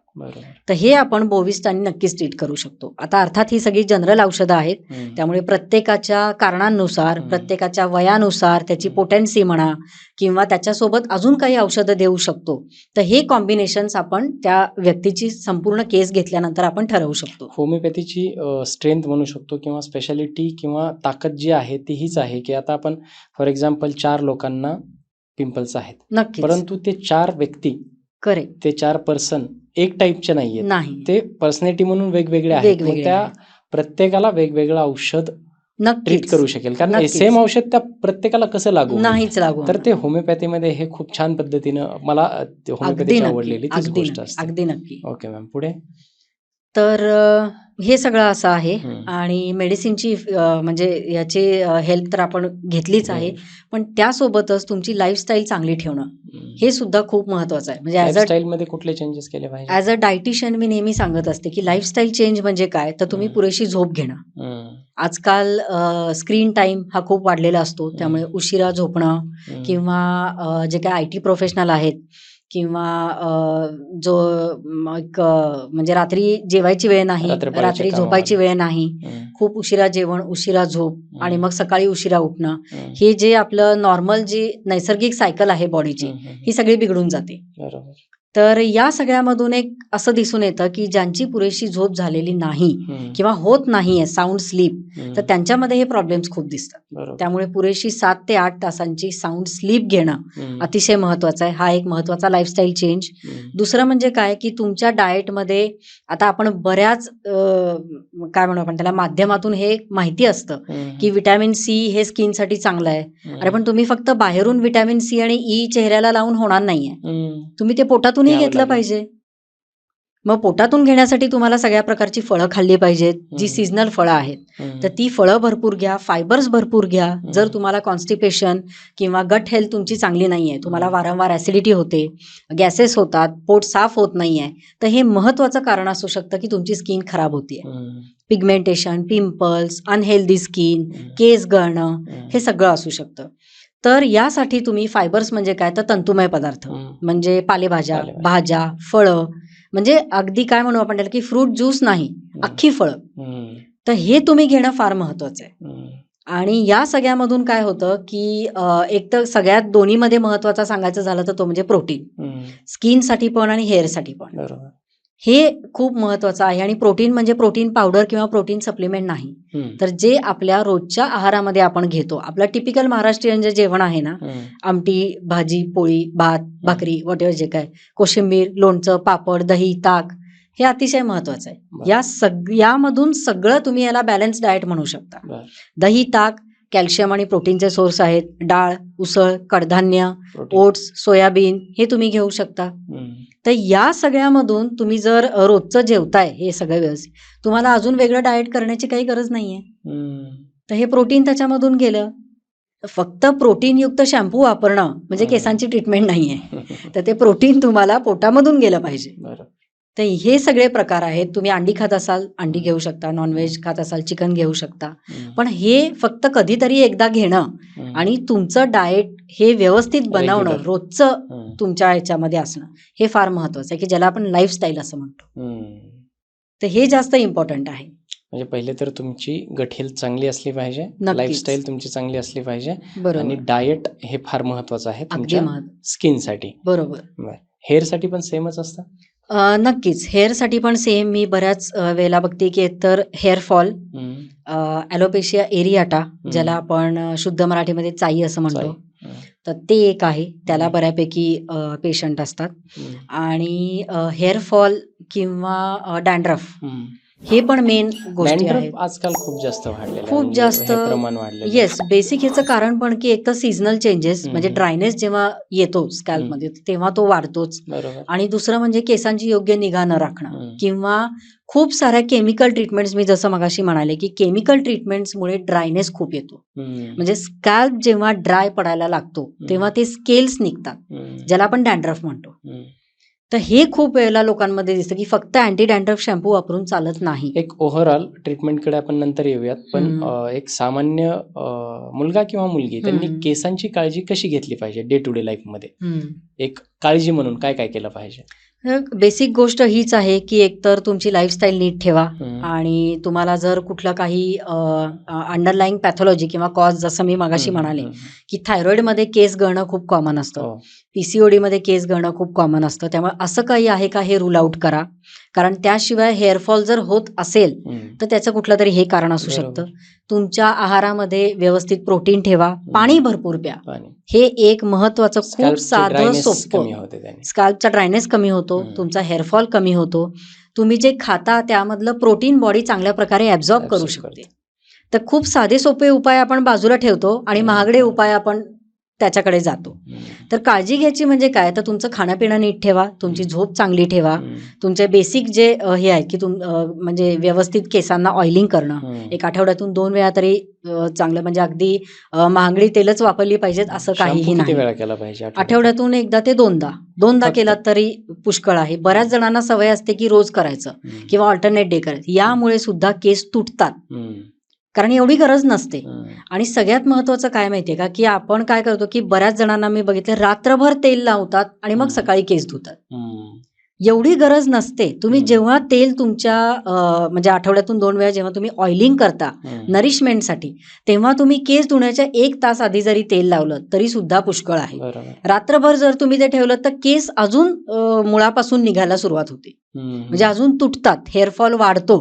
तर हे आपण बोविस्टाने नक्कीच ट्रीट करू शकतो. आता अर्थात ही सगळी जनरल औषधं आहेत, त्यामुळे प्रत्येकाच्या कारणांनुसार, प्रत्येकाच्या वयानुसार त्याची पोटेन्सी म्हणा किंवा त्याच्यासोबत अजून काही औषधं देऊ शकतो. तर हे कॉम्बिनेशन्स आपण त्या व्यक्तीची संपूर्ण केस घेतल्यानंतर आपण ठरवू शकतो. होमिओपॅथीची स्ट्रेंथ म्हणू शकतो किंवा स्पेशालिटी किंवा ताकद जी आहे ती हीच आहे की आता आपण फॉर एक्झाम्पल 4 लोकांना पिंपल्स आहेत, नक्की, परंतु ते 4 व्यक्ती, करेक्ट, ते 4 पर्सन एक टाईपचे नाहीयेत, नाही, ते पर्सनॅलिटी म्हणून वेगवेगळे आहेत. मग त्या प्रत्येकाला वेगवेगळं औषध ट्रीट करू शकेल, कारण सेम औषध त्या प्रत्येकाला कसं लागू नाहीच लागू. तर ते होमिओपॅथीमध्ये हे खूप छान पद्धतीनं मला होमिओपॅथीची आवडलेली तीच गोष्ट असते. अगदी नक्की. ओके मॅम, पुढे. तर हे सगळं असं आहे आणि मेडिसिनची म्हणजे याची हेल्प तर आपण घेतलीच आहे, पण त्यासोबतच तुमची लाईफस्टाईल चांगली ठेवणं हे सुद्धा खूप महत्वाचं आहे. म्हणजे लाईफस्टाईल मध्ये कुठले चेंजेस केले पाहिजे? ॲज अ डायटिशियन मी नेहमी सांगत असते की लाईफस्टाईल चेंज म्हणजे काय, तर तुम्ही पुरेशी झोप घेणं. आजकाल स्क्रीन टाइम हा खूप वाढलेला असतो, त्यामुळे उशिरा झोपणं किंवा जे काय IT प्रोफेशनल आहेत किंवा जो एक म्हणजे रात्री जेवायची वेळ नाही, रात्री झोपायची वेळ नाही, खूप उशिरा जेवण, उशिरा झोप आणि मग सकाळी उशिरा उठणं, हे जे आपलं नॉर्मल जी नैसर्गिक सायकल आहे बॉडीची, ही सगळी बिघडून जाते. तर या सगळ्यामधून एक असं दिसून येतं की ज्यांची पुरेशी झोप झालेली नाही किंवा होत नाहीये साऊंड स्लीप, तर त्यांच्यामध्ये हे प्रॉब्लेम्स खूप दिसतात. त्यामुळे पुरेशी 7 ते 8 तासांची साऊंड स्लीप घेणं अतिशय महत्वाचं आहे. हा एक महत्वाचा लाईफस्टाईल चेंज. दुसरं म्हणजे काय की तुमच्या डाएटमध्ये आता आपण बऱ्याच काय म्हणू आपण त्याला, माध्यमातून हे माहिती असतं की व्हिटॅमिन C हे स्किनसाठी चांगलं आहे. अरे पण तुम्ही फक्त बाहेरून व्हिटॅमिन C आणि E चेहऱ्याला लावून होणार नाहीये, तुम्ही ते पोटातूनही घेतलं पाहिजे. मग पोटातून घेण्यासाठी तुम्हाला सगळ्या प्रकारची फळं खाल्ली पाहिजेत, जी सीझनल फळं आहेत. तर ती फळं भरपूर घ्या, फायबर्स भरपूर घ्या. जर तुम्हाला कॉन्स्टिपेशन किंवा गट हेल्थ तुमची चांगली नाहीये, तुम्हाला वारंवार ॲसिडिटी होते, गॅसेस होतात, पोट साफ होत नाहीये, तर हे महत्वाचं कारण असू शकतं की तुमची स्किन खराब होतीये. पिगमेंटेशन, पिंपल्स, अनहेल्दी स्किन, केस गळणं, हे सगळं असू शकतं. तर यासाठी तुम्ही फायबर्स म्हणजे काय, तर तंतुमय पदार्थ म्हणजे पालेभाज्या, भाज्या, फळं, म्हणजे अगदी काय म्हणू आपण त्याला की फ्रूट ज्यूस नाही, अख्खी फळं, तर हे तुम्ही घेणं फार महत्वाचं आहे. आणि या सगळ्यामधून काय होतं की एक तर सगळ्यात दोन्हीमध्ये महत्वाचा सांगायचं झालं तर तो म्हणजे प्रोटीन, स्किनसाठी पण आणि हेअरसाठी पण. हे खूप महत्वाचं आहे. आणि प्रोटीन म्हणजे प्रोटीन पावडर किंवा प्रोटीन सप्लिमेंट नाही, तर जे आपल्या रोजच्या आहारामध्ये आपण घेतो. आपलं टिपिकल महाराष्ट्रीयन जे जेवण आहे ना, आमटी, भाजी, पोळी, भात, भाकरी, व्हॉटएव्हर जे काय, कोशिंबीर, लोणचं, पापड, दही, ताक, हे अतिशय महत्वाचं आहे. यामधून सगळं तुम्ही याला बॅलन्स डाएट म्हणू शकता. दही, ताक कॅल्शियम आणि प्रोटीनचे सोर्स आहेत. डाळ, उसळ, कडधान्य, ओट्स, सोयाबीन हे तुम्ही घेऊ शकता. तर या सगळ्यामधून तुम्ही जर रोजचं जेवताय हे सगळं व्यवस्थित, तुम्हाला अजून वेगळं डाएट करण्याची काही गरज नाहीये. तर हे प्रोटीन त्याच्यामधून गेलं. फक्त प्रोटीनयुक्त शॅम्पू वापरणं म्हणजे केसांची ट्रीटमेंट नाहीये, तर ते प्रोटीन तुम्हाला पोटामधून गेलं पाहिजे. तर हे सगळे प्रकार आहेत. तुम्ही अंडी खात असाल, अंडी घेऊ शकता. नॉनव्हेज खात असाल, चिकन घेऊ शकता. पण हे फक्त कधीतरी एकदा घेणं आणि तुमचं डाएट हे व्यवस्थित बनवणं, Regular. रोजचं तुमच्या ह्याच्यामध्ये असणं, हे फार महत्वाचं आहे, की ज्याला आपण लाईफस्टाईल असं म्हणतो. तर हे जास्त इम्पॉर्टंट आहे. म्हणजे पहिले तर तुमची गट हेल्थ चांगली असली पाहिजे, नक्कीच. लाईफस्टाईल तुमची चांगली असली पाहिजे आणि बरोबर. डाएट हे फार महत्वाचं आहे अगदी तुमच्या स्किनसाठी. बरोबर. हेअरसाठी पण सेमच असतं? नक्कीच. हेअरसाठी पण सेम मी बऱ्याच वेळेला बघते, की एकतर हेअर फॉल, ॲलोपेशिया एरियाटा, ज्याला आपण शुद्ध मराठीमध्ये चाई असं म्हणतो. तर ते एक आहे. त्याला बऱ्यापैकी पेशंट असतात. आणि हेअर फॉल किंवा डॅन्ड्रफ हे पण मेन गोष्टी आहेत. डॅन्ड्रफ आजकाल खूप जास्त वाढलेलं आहे, खूप म्हणजे जास्त हे प्रमाण वाढलेलं आहे. येस, बेसिक ह्याचं कारण पण की एक तर सीझनल चेंजेस, म्हणजे ड्रायनेस जेव्हा येतो स्कॅल्पमध्ये तेव्हा तो वाढतोच. बरोबर. आणि दुसरं म्हणजे केसांची योग्य निगा न राखणं हम्म. किंवा खूप साऱ्या केमिकल ट्रीटमेंट्स, मी जसं मगाशी म्हणाले की केमिकल ट्रीटमेंट्समुळे ड्रायनेस खूप येतो. म्हणजे स्कॅल्प जेव्हा ड्राय पडायला लागतो तेव्हा ते स्केल्स निघतात, ज्याला आपण डॅन्ड्रफ म्हणतो. तर हे खूप वेळेला लोकांमध्ये दिसतं की फक्त अँटी डॅन्ड्रफ शॅम्पू वापरून चालत नाही. एक ओव्हरऑल ट्रीटमेंटकडे आपण नंतर येऊयात, पण एक सामान्य मुलगा किंवा मुलगी त्यांनी केसांची काळजी कशी घेतली पाहिजे डे टू डे लाईफमध्ये? एक काळजी म्हणून काय काय केलं पाहिजे? बेसिक गोष्ट हीच आहे की एकतर तुमची लाईफस्टाईल नीट ठेवा आणि तुम्हाला जर कुठलं काही अंडरलाईंग पॅथॉलॉजी किंवा कॉज, जसं मी मगाशी म्हणाले की थायरॉइडमध्ये केस गळणं खूप कॉमन असतं, पीसीओडीमध्ये केस गळणं खूप कॉमन असतं. त्यामुळे असं काही आहे का हे रूल आउट करा, कारण त्याशिवाय हेअरफॉल जर होत असेल तर त्याचं कुठलं तरी हे कारण असू शकतं. तुमच्या आहारामध्ये व्यवस्थित प्रोटीन ठेवा, पाणी भरपूर प्या. हे एक महत्वाचं खूप साधं सोपं. स्कॅल्पचा ड्रायनेस कमी होतो, तुमचा हेअरफॉल कमी होतो, तुम्ही जे खाता त्यामधलं प्रोटीन बॉडी चांगल्या प्रकारे ॲब्झॉर्ब करू शकते. तर खूप साधे सोपे उपाय आपण बाजूला ठेवतो आणि महागडे उपाय आपण त्याच्याकडे जातो. तर काळजी घ्यायची म्हणजे काय, तर तुमचं खाणंपिणं नीट ठेवा, तुमची झोप चांगली ठेवा, तुमचे बेसिक जे हे आहे की म्हणजे व्यवस्थित केसांना ऑइलिंग करणं, एक आठवड्यातून 2 वेळा तरी चांगलं, म्हणजे अगदी महागडी तेलच वापरली पाहिजेत असं काहीही नाही. वेळा केला पाहिजे? आठवड्यातून एकदा ते दोनदा केला तरी पुष्कळ आहे. बऱ्याच जणांना सवय असते की रोज करायचं किंवा ऑल्टरनेट डे करायचं, यामुळे सुद्धा केस तुटतात, कारण एवढी गरज नसते. आणि सगळ्यात महत्वाचं काय माहितीये का, की आपण काय करतो की बऱ्याच जणांना मी बघितलं रात्रभर तेल लावतात आणि मग सकाळी केस धुतात. एवढी गरज नसते. तुम्ही जेव्हा तेल तुमच्या म्हणजे आठवड्यातून 2 वेळा जेव्हा तुम्ही ऑइलिंग करता नरिशमेंटसाठी, तेव्हा तुम्ही केस धुण्याच्या 1 तास आधी जरी तेल लावलं तरी सुद्धा पुष्कळ आहे. रात्रभर जर तुम्ही ते ठेवलं तर केस अजून मुळापासून निघायला सुरुवात होते, म्हणजे अजून तुटतात, हेअरफॉल वाढतो.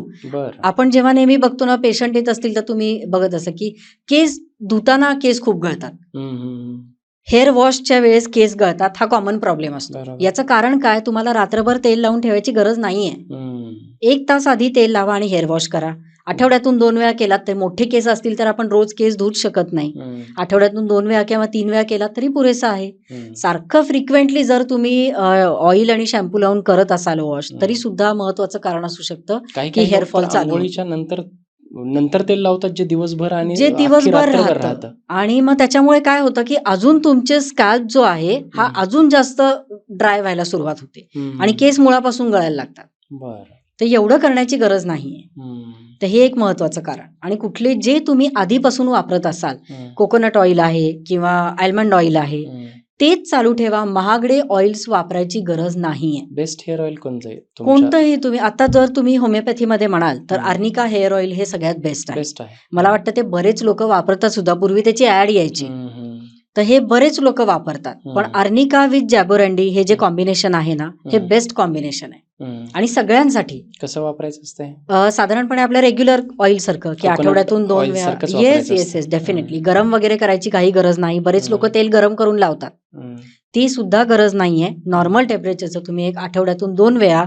आपण जेव्हा नेहमी बघतो ना, पेशंट येत असतील तर तुम्ही बघत असा की केस धुताना केस खूप गळतात, हेअर वॉशच्या वेळेस केस गळतात, हा कॉमन प्रॉब्लेम असतो. याचं कारण काय, तुम्हाला रात्रभर तेल लावून ठेवायची गरज नाहीये. 1 तास आधी तेल लावा आणि हेअर वॉश करा. आठवड्यातून 2 वेळा केलात, ते मोठे केस असतील तर आपण रोज केस धुवूच शकत नाही. आठवड्यातून 2 वेळा किंवा 3 वेळा केलात तरी पुरेसा आहे. सारखं फ्रिक्वेंटली जर तुम्ही ऑइल आणि शॅम्पू लावून करत असाल वॉश, तरी सुद्धा महत्वाचं कारण असू शकतं की हेअरफॉल चालू नंतर तेल लावतात जे दिवसभर राहतं. आणि मग त्याच्यामुळे काय होतं की अजून तुमचे स्कॅल्प जो आहे हा अजून जास्त ड्राय व्हायला सुरुवात होते आणि केस मुळापासून गळायला लागतात. तर एवढं करण्याची गरज नाहीये. तर हे एक महत्वाचं कारण. आणि कुठले जे तुम्ही आधीपासून वापरत असाल, कोकोनट ऑइल आहे किंवा आल्मंड ऑइल आहे, तेच चालू ठेवा. महागडे ऑइल्स वापरायची गरज नाहीये. बेस्ट हेअर ऑइल कोणतंही तुम्ही आता जर तुम्ही होमिओपॅथीमध्ये म्हणाल तर आर्निका हेअर ऑइल हे सगळ्यात बेस्ट आहे. मला वाटतं ते बरेच लोक वापरतात सुद्धा. पूर्वी त्याची ऍड यायची, तर हे बरेच लोक वापरतात. पण आर्निका विथ जॅबोरंडी हे जे कॉम्बिनेशन आहे ना, हे बेस्ट कॉम्बिनेशन आहे. आणि सगळ्यांसाठी कसं वापरायचं असतं? साधारणपणे आपल्या रेग्युलर ऑइल सारखं की आठवड्यातून 2 वेळा. Yes definitely. गरम वगैरे करायची काही गरज नाही. बरेच लोक तेल गरम करून लावतात, ती सुद्धा गरज नाहीये. नॉर्मल टेम्परेचरचं तुम्ही एक आठवड्यातून 2 वेळा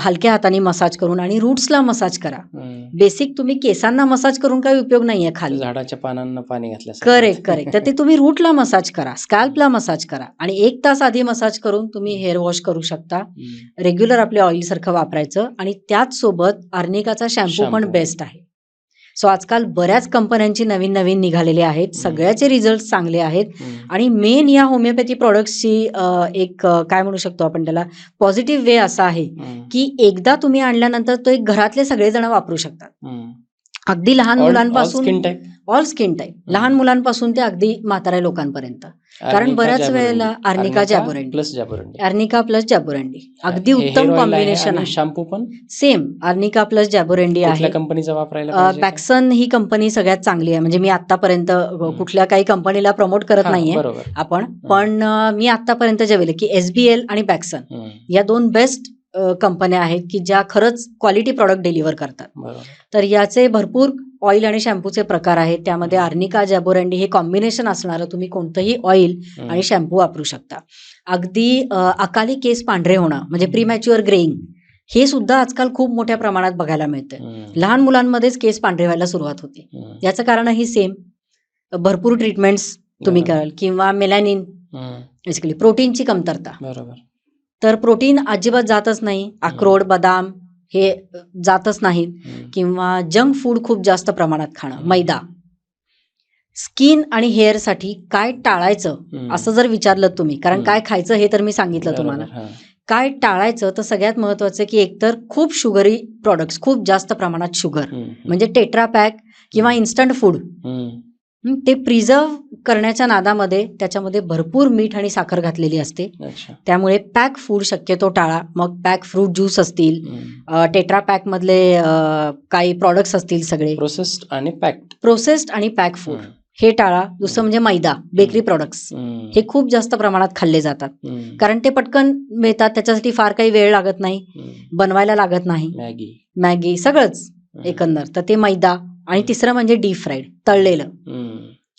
हलक्या हाताने मसाज करून आणि रूट्सला मसाज करा. बेसिक तुम्ही केसांना मसाज करून काही उपयोग नाहीये, खाली झाडाच्या पानांना पाणी घातलं. करेक्ट. तर ते तुम्ही रूटला मसाज करा, स्कॅल्पला मसाज करा आणि 1 तास आधी मसाज करून तुम्ही हेअर वॉश करू शकता. रेग्युलर आपल्या ऑइल सारखं वापरायचं आणि त्याच सोबत आर्निकाचा शॅम्पू पण बेस्ट आहे. सो आजकाल बऱ्याच कंपन्यांची नवीन नवीन निघालेले आहेत, सगळ्याचे रिझल्ट चांगले आहेत. आणि मेन या होमिओपॅथी प्रॉडक्ट्सची एक काय म्हणू शकतो आपण त्याला, पॉझिटिव्ह वे असा आहे की एकदा तुम्ही आणल्यानंतर तो एक घरातले सगळेजण वापरू शकतात. अगदी लहान मुलांपासून, ऑल स्किन टाईप, लहान मुलांपासून ते अगदी म्हाताऱ्या लोकांपर्यंत. कारण बऱ्याच वेळेला आर्निका प्लस जॅबोरंडी अगदी उत्तम कॉम्बिनेशन आहे. शॅम्पू पण सेम आर्निका प्लस जॅबोरंडी आहे. कंपनीचा वापरायला पॅक्सन ही कंपनी सगळ्यात चांगली आहे. म्हणजे मी आतापर्यंत कुठल्या काही कंपनीला प्रमोट करत नाहीये आपण, पण मी आतापर्यंत जे वेळेला की SBL आणि पॅक्सन या 2 बेस्ट कंपन्या आहेत की ज्या खरंच क्वालिटी प्रॉडक्ट डिलिव्हर करतात. तर याचे भरपूर ऑइल आणि शॅम्पूचे प्रकार आहेत. त्यामध्ये आर्निका जॅबोरंडी हे कॉम्बिनेशन असणारं तुम्ही कोणतंही ऑइल आणि शॅम्पू वापरू शकता. अगदी अकाली केस पांढरे होणं म्हणजे प्रीमॅच्युअर ग्रेइंग हे सुद्धा आजकाल खूप मोठ्या प्रमाणात बघायला मिळतं. लहान मुलांमध्येच केस पांढरे व्हायला सुरुवात होते. याचं कारणही सेम, भरपूर ट्रीटमेंट्स तुम्ही कराल. किंवा मेलॅनिन, बेसिकली प्रोटीनची कमतरता. तर प्रोटीन अजिबात जातच नाही. अक्रोड, बदाम हे जातच नाहीत. किंवा जंक फूड खूप जास्त प्रमाणात खाणं, मैदा. स्किन आणि हेअरसाठी काय टाळायचं असं जर विचारलं तुम्ही, कारण काय खायचं हे तर मी सांगितलं तुम्हाला, काय टाळायचं तर सगळ्यात महत्वाचं की एकतर खूप शुगरी प्रॉडक्ट्स, खूप जास्त प्रमाणात शुगर म्हणजे टेट्रा पॅक किंवा इन्स्टंट फूड, ते प्रिझर्व करण्याच्या नादामध्ये त्याच्यामध्ये भरपूर मीठ आणि साखर घातलेली असते. त्यामुळे पॅक फूड शक्यतो टाळा. मग पॅक फ्रूट ज्यूस असतील, टेट्रा पॅक मधले काही प्रॉडक्ट्स असतील, सगळे प्रोसेस्ड आणि पॅक फूड हे टाळा. दुसरं म्हणजे मैदा, बेकरी प्रॉडक्ट्स हे खूप जास्त प्रमाणात खाल्ले जातात. कारण ते पटकन मिळतात, त्याच्यासाठी फार काही वेळ लागत नाही, बनवायला लागत नाही. मॅगी सगळंच एकंदर, तर ते मैदा. आणि तिसरं म्हणजे डीप फ्राईड, तळलेलं.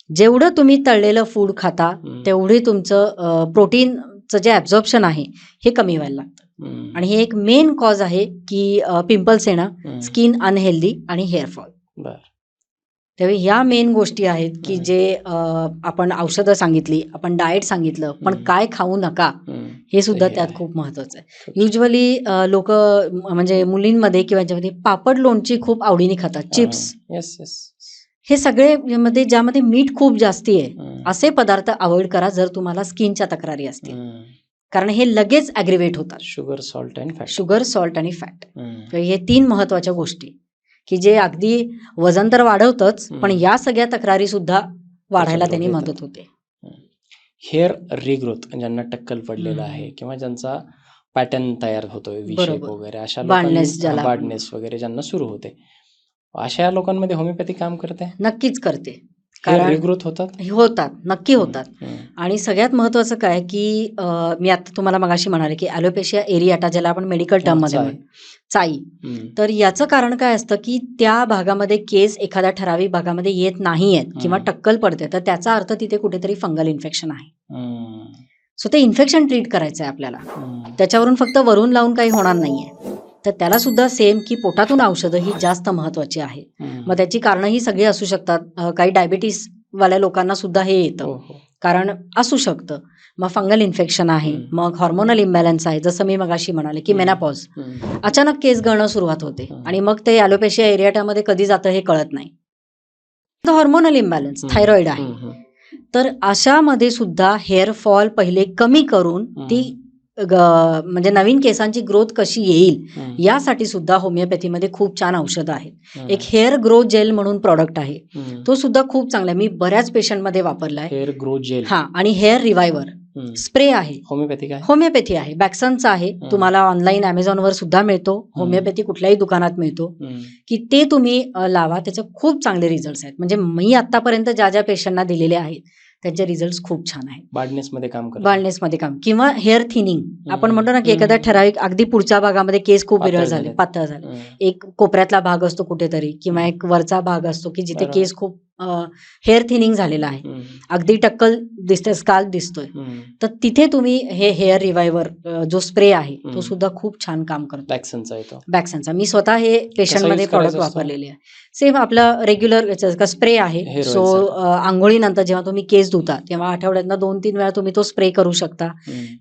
जेवढं तुम्ही तळलेलं फूड खाता तेवढे तुमचं प्रोटीनचं जे ॲब्झॉर्प्शन आहे हे कमी व्हायला लागतं. आणि हे एक मेन कॉज आहे की पिंपल्स येणं, स्किन अनहेल्दी आणि हेअरफॉल. त्यावेळी ह्या मेन गोष्टी आहेत की जे आपण औषधं सांगितली, आपण डाएट सांगितलं, पण काय खाऊ नका हे सुद्धा त्यात खूप महत्वाचं आहे. युजली लोक म्हणजे मुलींमध्ये किंवा ज्यामध्ये पापड लोणची खूप आवडीने खातात, चिप्स, हे सगळे मध्ये ज्यामध्ये मीठ खूप जास्ती आहे असे पदार्थ अवॉइड करा जर तुम्हाला स्किनच्या तक्रारी असतील. कारण हे लगेच ॲग्रिवेट होतात. शुगर, सॉल्ट आणि फॅट हे 3 महत्वाच्या गोष्टी की जे अगदी वजन तर वाढवतच, पण या सगळ्या तक्रारी सुद्धा वाढायला त्यांनी मदत होते. हेअर रिग्रोथ, ज्यांना टक्कल पडलेला आहे किंवा ज्यांचा पॅटर्न तयार होतोय, विशेप वगैरे, अशा लोकांना बार्डनेस वगैरे ज्यांना सुरू होते, अशा लोकांमध्ये होमिओपॅथी काम करते? नक्कीच करते. रिग्रोथ होतात, नक्की होतात. आणि सगळ्यात महत्वाचं काय की मी आता तुम्हाला मगाशी म्हणाले की ॲलोपेशिया एरियाटा, ज्याला आपण मेडिकल टर्म मध्ये चाई, तर याचं कारण काय असतं की त्या भागामध्ये केस एखाद्या ठराविक भागामध्ये येत नाहीयेत किंवा टक्कल पडते, तर त्याचा अर्थ तिथे कुठेतरी फंगल इन्फेक्शन आहे. सो ते इन्फेक्शन ट्रीट करायचं आहे आपल्याला. त्याच्यावरून फक्त वरून लावून काही होणार नाहीये. तर त्याला सुद्धा सेम की पोटातून औषधं ही जास्त महत्वाची आहे. मग त्याची कारणं ही सगळी असू शकतात. काही डायबिटीस वाल्या लोकांना सुद्धा हे येतं, कारण असू शकतं. मग फंगल इन्फेक्शन आहे, मग हॉर्मोनल इम्बॅलन्स आहे, जसं मी मगाशी म्हणाले की मेनोपॉज, अचानक केस गळणं सुरुवात होते आणि मग ते ॲलोपेशिया एरियाटामध्ये कधी जातं हे कळत नाही. हॉर्मोनल इम्बॅलन्स, थायरॉइड आहे. तर अशामध्ये सुद्धा हेअरफॉल पहिले कमी करून ती म्हणजे नवीन केसांची ग्रोथ कशी येईल यासाठी सुद्धा होमिओपॅथीमध्ये खूप छान औषधं आहेत. एक हेअर ग्रो जेल म्हणून प्रॉडक्ट आहे, तो सुद्धा खूप चांगला आहे. मी बऱ्याच पेशंटमध्ये वापरला आहे. हेअर ग्रो जेल, हा, आणि हेअर रिवायव्हर स्प्रे आहे, होमिओपॅथी आहे, बॅक्सनचा आहे. तुम्हाला ऑनलाईन अमेझॉनवर सुद्धा मिळतो, होमिओपॅथी कुठल्याही दुकानात मिळतो, की ते तुम्ही लावा. त्याचे खूप चांगले रिझल्ट आहेत. म्हणजे मी आतापर्यंत ज्या ज्या पेशंटना दिलेले आहेत त्यांचे रिझल्ट खूप छान आहेत. बार्डनेसमध्ये काम किंवा हेअर थिनिंग, आपण म्हणतो ना की एखाद्या ठराविक अगदी पुढच्या भागामध्ये केस खूप विरळ झाले, पातळ झाले, एक कोपऱ्यातला भाग असतो कुठेतरी किंवा एक वरचा भाग असतो की जिथे केस खूप हेअर थिनिंग झालेला आहे, अगदी टक्कल दिसते, स्काल्प दिसतोय, तर तिथे तुम्ही हे हेअर रिवायव्हर जो स्प्रे आहे तो सुद्धा खूप छान काम करतो. बॅक्सनचा मी स्वतः हे पेशंटमध्ये प्रॉडक्ट वापरलेले आहे. सेम आपलं रेग्युलर स्प्रे आहे. सो आंघोळीनंतर जेव्हा तुम्ही केस धुता तेव्हा आठवड्यातनं 2-3 वेळा तुम्ही तो स्प्रे करू शकता.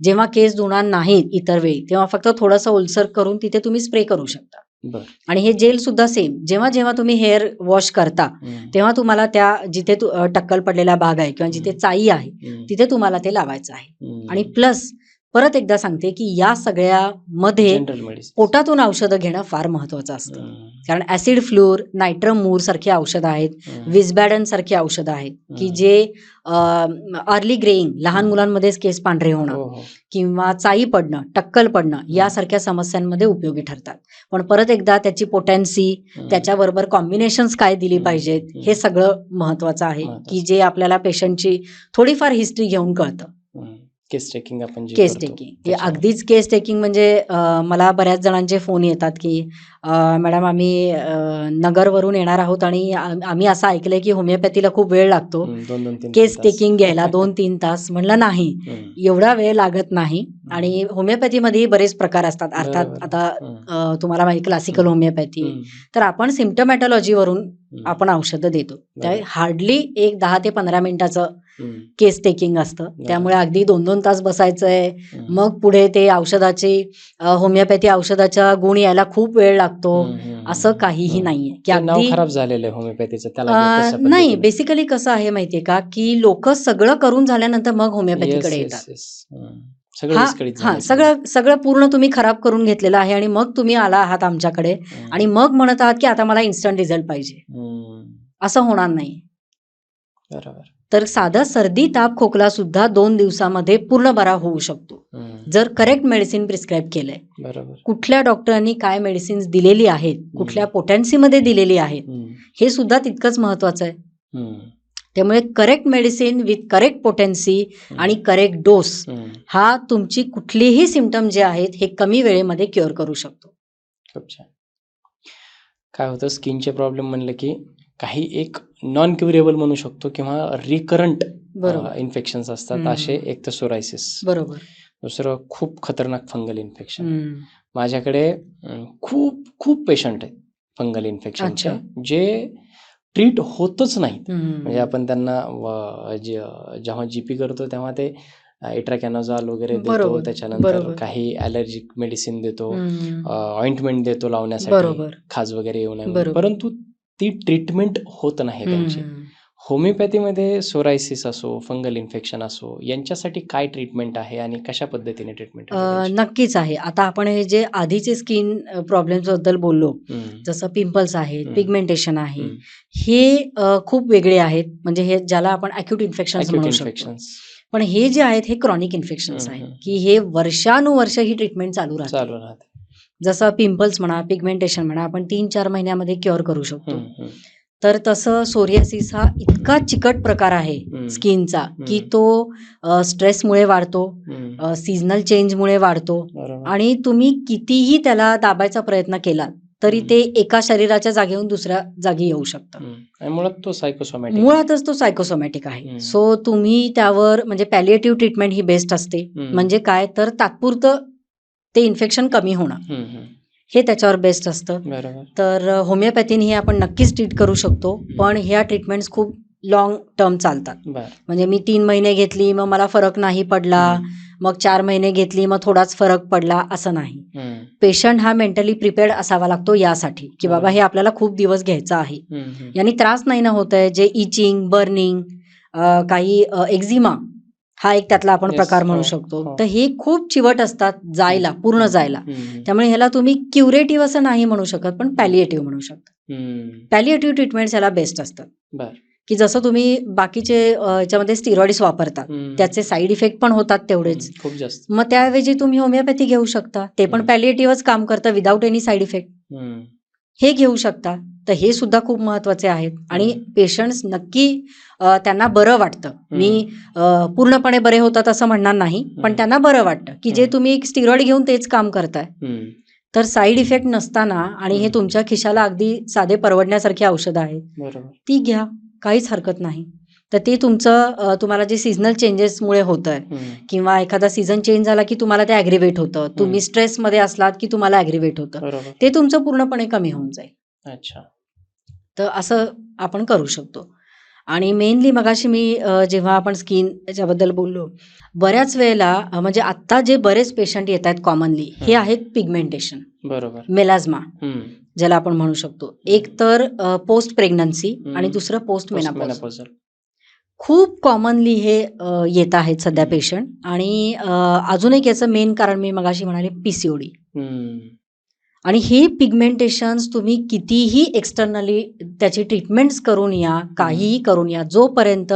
जेव्हा केस धुणार नाहीत इतर वेळी तेव्हा फक्त थोडंसं ओलसर करून तिथे तुम्ही स्प्रे करू शकता. बर. आणि हे जेल सुद्धा सेम, जेव्हा जेव्हा तुम्ही हेअर वॉश करता तेव्हा तुम्हाला त्या जिथे टक्कल पडलेला भाग आहे किंवा जिथे चाई आहे तिथे तुम्हाला ते लावायचं आहे. आणि प्लस परत एकदा सांगते की या सगळ्यामध्ये जनरल मेडिसिन. पोटातून औषधं घेणं फार महत्वाचं असतं. कारण ऍसिड फ्लूर, नायट्रम मूर सारखी औषधं आहेत, विस्बॅडन सारखी औषधं आहेत की जे अर्ली ग्रेइंग, लहान मुलांमध्ये केस पांढरे होणं किंवा चाई पडणं, टक्कल पडणं यासारख्या समस्यांमध्ये उपयोगी ठरतात. पण परत एकदा त्याची पोटेन्सी, त्याच्याबरोबर कॉम्बिनेशन्स काय दिली पाहिजेत हे सगळं महत्वाचं आहे की जे आपल्याला पेशंटची थोडीफार हिस्ट्री घेऊन कळतं. केस टेकिंग आपण जे केस करतो, टेकिंग हे त्याच्यावर. अगदीच केस टेकिंग म्हणजे मला बऱ्याच जणांचे फोन येतात की मॅडम आम्ही नगरवरून येणार आहोत आणि आम्ही असं ऐकलंय की होमिओपॅथीला खूप वेळ लागतो 2-3 केस तास. टेकिंग घ्यायला 2-3 तास. म्हणलं नाही, एवढा वेळ लागत नाही. आणि होमिओपॅथीमध्ये बरेच प्रकार असतात. अर्थात बरोबर. आता तुम्हाला माहिती क्लासिकल होमिओपॅथी, तर आपण सिम्प्टमॅटॉलॉजीवरून आपण औषधं देतो. त्या बरोबर. हार्डली एक 10 ते 15 मिनिटाचं केस टेकिंग असतं. त्यामुळे अगदी 2-2 तास बसायचंय. मग पुढे ते औषधाची होमिओपॅथी औषधाचा गुण यायला खूप वेळ लागतो. असं काहीही नाहीये की ते नाव अगदी खराब झालेलं आहे होमिओपॅथीचं, त्याला तशा नाही. पद्धतीने. बेसिकली कसं आहे माहितीये का की लोक सगळं करून झाल्यानंतर मग होमिओपॅथीकडे येस येतात. येस सगळं हा विस्कळीत हा झालंय सगळं सगळं पूर्ण तुम्ही खराब करून घेतलेलं आहे आणि मग तुम्ही आला आहात आमच्याकडे आणि मग म्हणत आहात की आता मला इन्स्टंट रिझल्ट पाहिजे. असं होणार नाही. बरोबर. तर साधा सर्दी, ताप, खोकला सुद्धा 2 दिवसामध्ये पूर्ण बरा होऊ शकतो जर करेक्ट मेडिसिन प्रिस्क्राईब केलंय. बरोबर. कुठल्या डॉक्टरांनी काय मेडिसिन्स दिलेली आहेत, कुठल्या पोटेन्सीमध्ये दिलेली आहेत, हे सुद्धा तितकंच महत्वाचं आहे. त्यामुळे correct medicine with correct potency आणि करेक्ट डोस हा तुमची कुठलीही सिम्पटम जे आहेत हे कमी वेळेमध्ये क्युअर करू शकतो. खूप छान. काय होतं, स्किनचे प्रॉब्लेम म्हणलं की काही एक नॉन क्युरेबल म्हणू शकतो किंवा रिकरंट बरोबर. इन्फेक्शन्स असतात. असे एक तर सोरायसिस, बरोबर. दुसरं खूप खतरनाक फंगल इन्फेक्शन. माझ्याकडे खूप खूप पेशंट आहेत फंगल इन्फेक्शनचे जे ट्रीट होतच नाहीत. म्हणजे आपण त्यांना जेव्हा जीपी करतो तेव्हा ते इट्राकॅनोझॉल वगैरे देतो, बरोबर. त्याच्यानंतर बरोबर. काही ॲलर्जिक मेडिसिन देतो, ऑइंटमेंट देतो लावण्यासाठी, बरोबर. खाज वगैरे येऊ नये म्हणून. बरोबर. परंतु ती ट्रीटमेंट होत नाही त्यांची. होमिओपॅथीमध्ये सोरायसिस असो, फंगल इन्फेक्शन असो, यांच्यासाठी काय ट्रीटमेंट आहे आणि कशा पद्धतीने ट्रीटमेंट? नक्कीच आहे. आता आपण हे जे आधीचे स्किन प्रॉब्लेम्स बद्दल बोललो, जसं पिंपल्स आहेत, पिगमेंटेशन आहे, हे खूप वेगळे आहेत. म्हणजे हे ज्याला आपण अॅक्यूट इन्फेक्शन्स म्हणू शकतो. पण हे जे आहेत हे क्रॉनिक इन्फेक्शन्स आहेत की हे वर्षानुवर्ष ही ट्रीटमेंट चालू राहते. जसं पिंपल्स म्हणा, पिगमेंटेशन म्हणा, आपण 3-4 महिन्यामध्ये क्युअर करू शकतो. तर तसं सोरियासिस हा इतका चिकट प्रकार आहे स्किनचा की तो स्ट्रेसमुळे वाढतो, सीझनल चेंजमुळे वाढतो आणि तुम्ही कितीही त्याला दाबायचा प्रयत्न केला तरी ते एका शरीराच्या जागेहून दुसऱ्या जागी येऊ शकतं. मुळातच तो सायकोसोमॅटिक आहे. सो तुम्ही त्यावर म्हणजे पॅलिएटिव्ह ट्रीटमेंट ही बेस्ट असते. म्हणजे काय तर तात्पुरतं ते इन्फेक्शन कमी होणं हे त्याच्यावर बेस्ट असतं. तर होमिओपॅथीने आपण नक्कीच ट्रीट करू शकतो. पण ह्या ट्रीटमेंट्स खूप लॉंग टर्म चालतात. म्हणजे मी 3 महिने घेतली मग मला फरक नाही पडला, मग 4 महिने घेतली मग थोडाच फरक पडला, असं नाही. पेशंट हा मेंटली प्रिपेअर्ड असावा लागतो यासाठी की बाबा हे आपल्याला खूप दिवस घ्यायचं आहे. यांनी त्रास नाही ना होत आहे. जे इचिंग, बर्निंग, काही एक्झिमा हा एक त्यातला आपण प्रकार म्हणू शकतो. तर हे खूप चिवट असतात जायला, पूर्ण जायला. त्यामुळे ह्याला तुम्ही क्युरेटिव्ह असं नाही म्हणू शकत, पण पॅलिएटिव्ह म्हणू शकता. पॅलिएटिव्ह ट्रीटमेंट्स ह्याला बेस्ट असतात की जसं तुम्ही बाकीचे याच्यामध्ये स्टिरॉइड्स वापरतात, त्याचे साईड इफेक्ट पण होतात तेवढेच. मग त्याऐवजी तुम्ही होमिओपॅथी घेऊ शकता, ते पण पॅलिएटिव्हच काम करतं विदाऊट एनी साईड इफेक्ट. हे घेऊ शकता. तर हे सुद्धा खूप महत्वाचे आहेत. आणि पेशंट्स नक्की त्यांना बरं वाटतं. मी पूर्णपणे बरे होतात असं म्हणणार नाही, पण त्यांना बरं वाटतं की जे तुम्ही एक स्टिरॉइड घेऊन तेच काम करताय, तर साईड इफेक्ट नसताना आणि हे तुमच्या खिशाला अगदी साधे परवडण्यासारखी औषधं आहेत, ती घ्या, काहीच हरकत नाही. तर ते तुमचं तुम्हाला जे सीझनल चेंजेसमुळे होत आहे किंवा एखादा सीझन चेंज झाला की तुम्हाला ते ॲग्रिवेट होतं, तुम्ही स्ट्रेसमध्ये असलात की तुम्हाला ॲग्रिवेट होतं, ते तुमचं पूर्णपणे कमी होऊन जाईल. अच्छा. तर असं आपण करू शकतो. आणि मेनली मगाशी मी जेव्हा आपण स्किन याच्याबद्दल बोललो, बऱ्याच वेळेला म्हणजे आत्ता जे बरेच पेशंट येत आहेत कॉमनली हे आहेत पिगमेंटेशन. बरोबर. मेलाझ्मा हम्म. ज्याला आपण म्हणू शकतो. एक तर पोस्ट प्रेग्नन्सी हम्म. आणि दुसरं पोस्ट मेनोपॉज. Postmenopausal. खूप कॉमनली हे येत आहेत सध्या हम्म. पेशंट. आणि अजून एक याचं मेन कारण मी मगाशी म्हणाले PCOD. हम्म. आणि हे पिगमेंटेशन्स तुम्ही कितीही एक्सटर्नली त्याची ट्रीटमेंट्स करून या, काहीही करून या, जोपर्यंत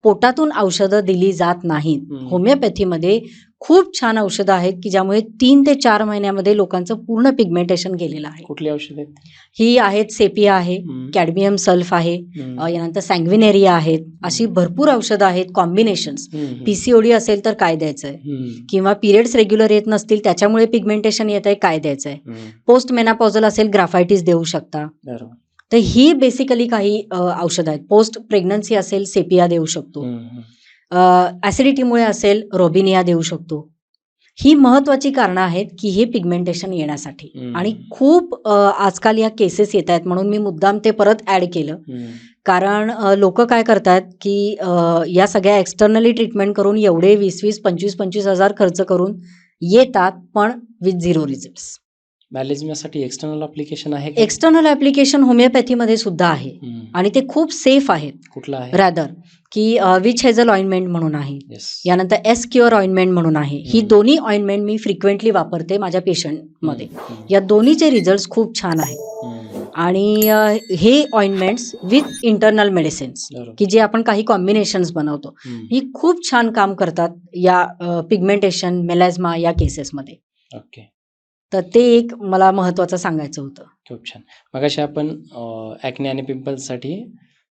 पोटातून औषधं दिली जात नाहीत. हम्म. होमिओपॅथीमध्ये खूप छान औषधं आहेत की ज्यामुळे 3 ते 4 महिन्यामध्ये लोकांचं पूर्ण पिगमेंटेशन गेलेलं आहे. कुठली औषध आहेत? ही आहेत सेपिया आहे, हम्म. कॅडमियम सल्फ आहे, हम्म. यानंतर सँग्विनेरिया आहेत. अशी भरपूर औषधं आहेत, कॉम्बिनेशन्स. हम्म. PCOD असेल तर काय द्यायचं आहे, हम्म. किंवा पिरियड्स रेग्युलर येत नसतील त्याच्यामुळे पिगमेंटेशन येत आहे, काय द्यायचं आहे. हम्म. पोस्ट मेनोपॉजल असेल, ग्राफायटिस देऊ शकता. बरोबर. तर ही बेसिकली काही औषधं आहेत. पोस्ट प्रेग्नन्सी असेल, सेपिया देऊ शकतो. हम्म. ॲसिडिटीमुळे असेल, रोबिनिया देऊ शकतो. ही महत्त्वाची कारणं आहेत की हे पिगमेंटेशन येण्यासाठी. हम्म. आणि खूप आजकाल या केसेस येत आहेत, म्हणून मी मुद्दाम ते परत ॲड केलं. हम्म. कारण लोक काय करतात की या सगळ्या एक्सटर्नली ट्रीटमेंट करून एवढे 20-20, 25-25 हजार खर्च करून येतात, पण विथ झिरो रिझल्ट्स. मॅलेझियासाठी एक्सटर्नल अप्लिकेशन आहे का? एक्सटर्नल ॲप्लिकेशन होमिओपॅथीमध्ये सुद्धा आहे हम्म. आणि ते खूप सेफ आहेत. कुठला आहे? रॅदर की विच हेझल ऑइंटमेंट म्हणून आहे, Yes. यानंतर एस क्युअर ऑइंटमेंट म्हणून आहे. ही हम्म. दोन्ही ऑइंटमेंट मी फ्रिक्वेंटली वापरते माझ्या पेशंटमध्ये. हम्म. या दोन्हीचे रिझल्ट्स खूप छान आहेत. हम्म. आणि हे ऑइंटमेंट्स विथ इंटरनल मेडिसिन्स बरोबर. की जे आपण काही कॉम्बिनेशन्स बनवतो, हम्म. ही खूप छान काम करतात या पिगमेंटेशन, मेलाझ्मा या केसेसमध्ये. ओके. तर ते एक मला महत्त्वाचं सांगायचं होतं. खूप छान. मगाशी आपण ॲक्ने आणि पिंपल्ससाठी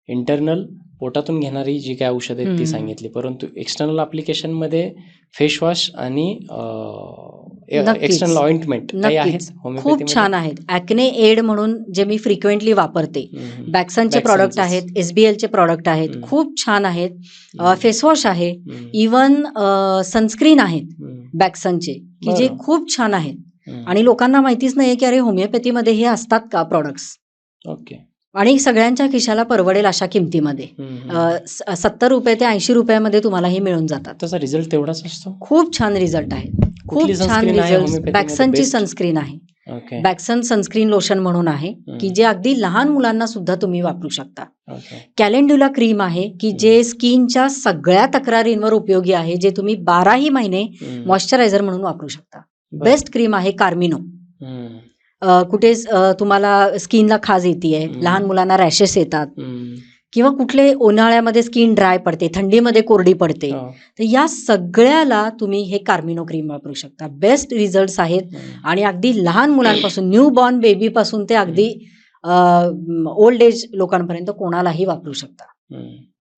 इंटरनल पोटातून घेणारी जी काय औषधं आहेत ती हम्म. सांगितली, परंतु एक्सटर्नल ॲप्लिकेशनमध्ये फेस वॉश आणि नक्कीच. एक्सटर्नल ऑइंटमेंट काही आहेत नक्कीच खूप होमिओपॅथीमध्ये? छान आहेत. ॲक्ने एड म्हणून जे मी फ्रिक्वेंटली वापरते, हम्म. बॅक्सनचे प्रॉडक्ट बॅक्सनचेच. आहेत, SBLचे प्रॉडक्ट आहेत, हम्म. खूप छान आहेत. हम्म. फेसवॉश आहे, हम्म. इवन सनस्क्रीन आहेत हम्म. बॅक्सनचे की जे बरं. खूप छान आहेत. हम्म. आणि लोकांना माहितीच नाही की अरे होमिओपॅथीमध्ये हे असतात का प्रॉडक्ट्स. ओके. आणि सगळ्यांच्या खिशाला परवडेल अशा किमतीमध्ये. हम्म. 70 रुपये ते 80 रुपयामध्ये तुम्हाला हे मिळून जातात. त्याचा रिझल्ट तेवढाच असतो? खूप छान रिझल्ट आहेत, खूप कुठली छान sunscreen आहे रिझल्ट. homeopathy मध्ये बॅक्सनची best? सनस्क्रीन आहे, ओके. बॅक्सन सनस्क्रीन लोशन म्हणून आहे की जे अगदी लहान मुलांना सुद्धा तुम्ही वापरू शकता. ओके. कॅलेंड्युला क्रीम आहे की जे स्किनच्या सगळ्या तक्रारींवर उपयोगी आहे, जे तुम्ही 12ही महिने हम्म. मॉइश्चरायझर म्हणून वापरू शकता. बरं. बेस्ट क्रीम आहे कार्मिनो. हम्म. कुठे तुम्हाला स्किनला खाज येते, लहान मुलांना रॅशेस येतात, हम्म. किंवा कुठले उन्हाळ्यामध्ये स्किन ड्राय पडते, थंडीमध्ये कोरडी पडते, हो. तर या सगळ्याला तुम्ही हे कार्मिनो क्रीम वापरू शकता. बेस्ट रिझल्ट्स आहेत. हम्म. आणि अगदी लहान मुलांपासून, न्यू बॉर्न बेबीपासून ते अगदी ओल्ड एज लोकांपर्यंत कोणालाही वापरू शकता. हम्म.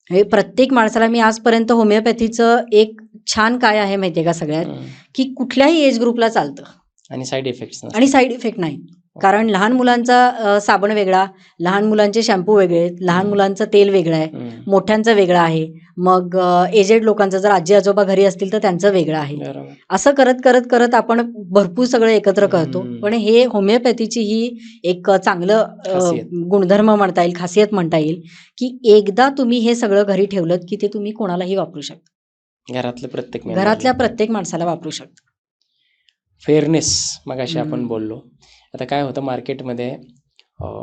हे प्रत्येक माणसाला मी आजपर्यंत होमिओपॅथीचं एक छान काय आहे माहितीये का सगळ्यात, हम्म. की कुठल्याही एज ग्रुपला चालतं आणि साईड इफेक्ट्स आणि साईड इफेक्ट नाही. कारण लहान मुलांचा साबण वेगळा, लहान मुलांचे शॅम्पू वेगळे, लहान मुलांचं तेल वेगळं आहे, मोठ्यांचं वेगळं आहे, मग एजेड लोकांचं जर आजी आजोबा घरी असतील तर त्यांचं वेगळं आहे. बरोबर. असं करत करत करत आपण भरपूर सगळं एकत्र करतो. हम्म. पण हे होमिओपॅथीची ही एक चांगलं खासियत. गुणधर्म म्हणता येईल, खासियत म्हणता येईल, की एकदा तुम्ही हे सगळं घरी ठेवलं की ते तुम्ही कोणालाही वापरू शकता. घरातल्या प्रत्येक घरातल्या प्रत्येक माणसाला वापरू शकता. फेअरनेस मगाशी आपण हम्म. बोललो. आता काय होतं मार्केटमध्ये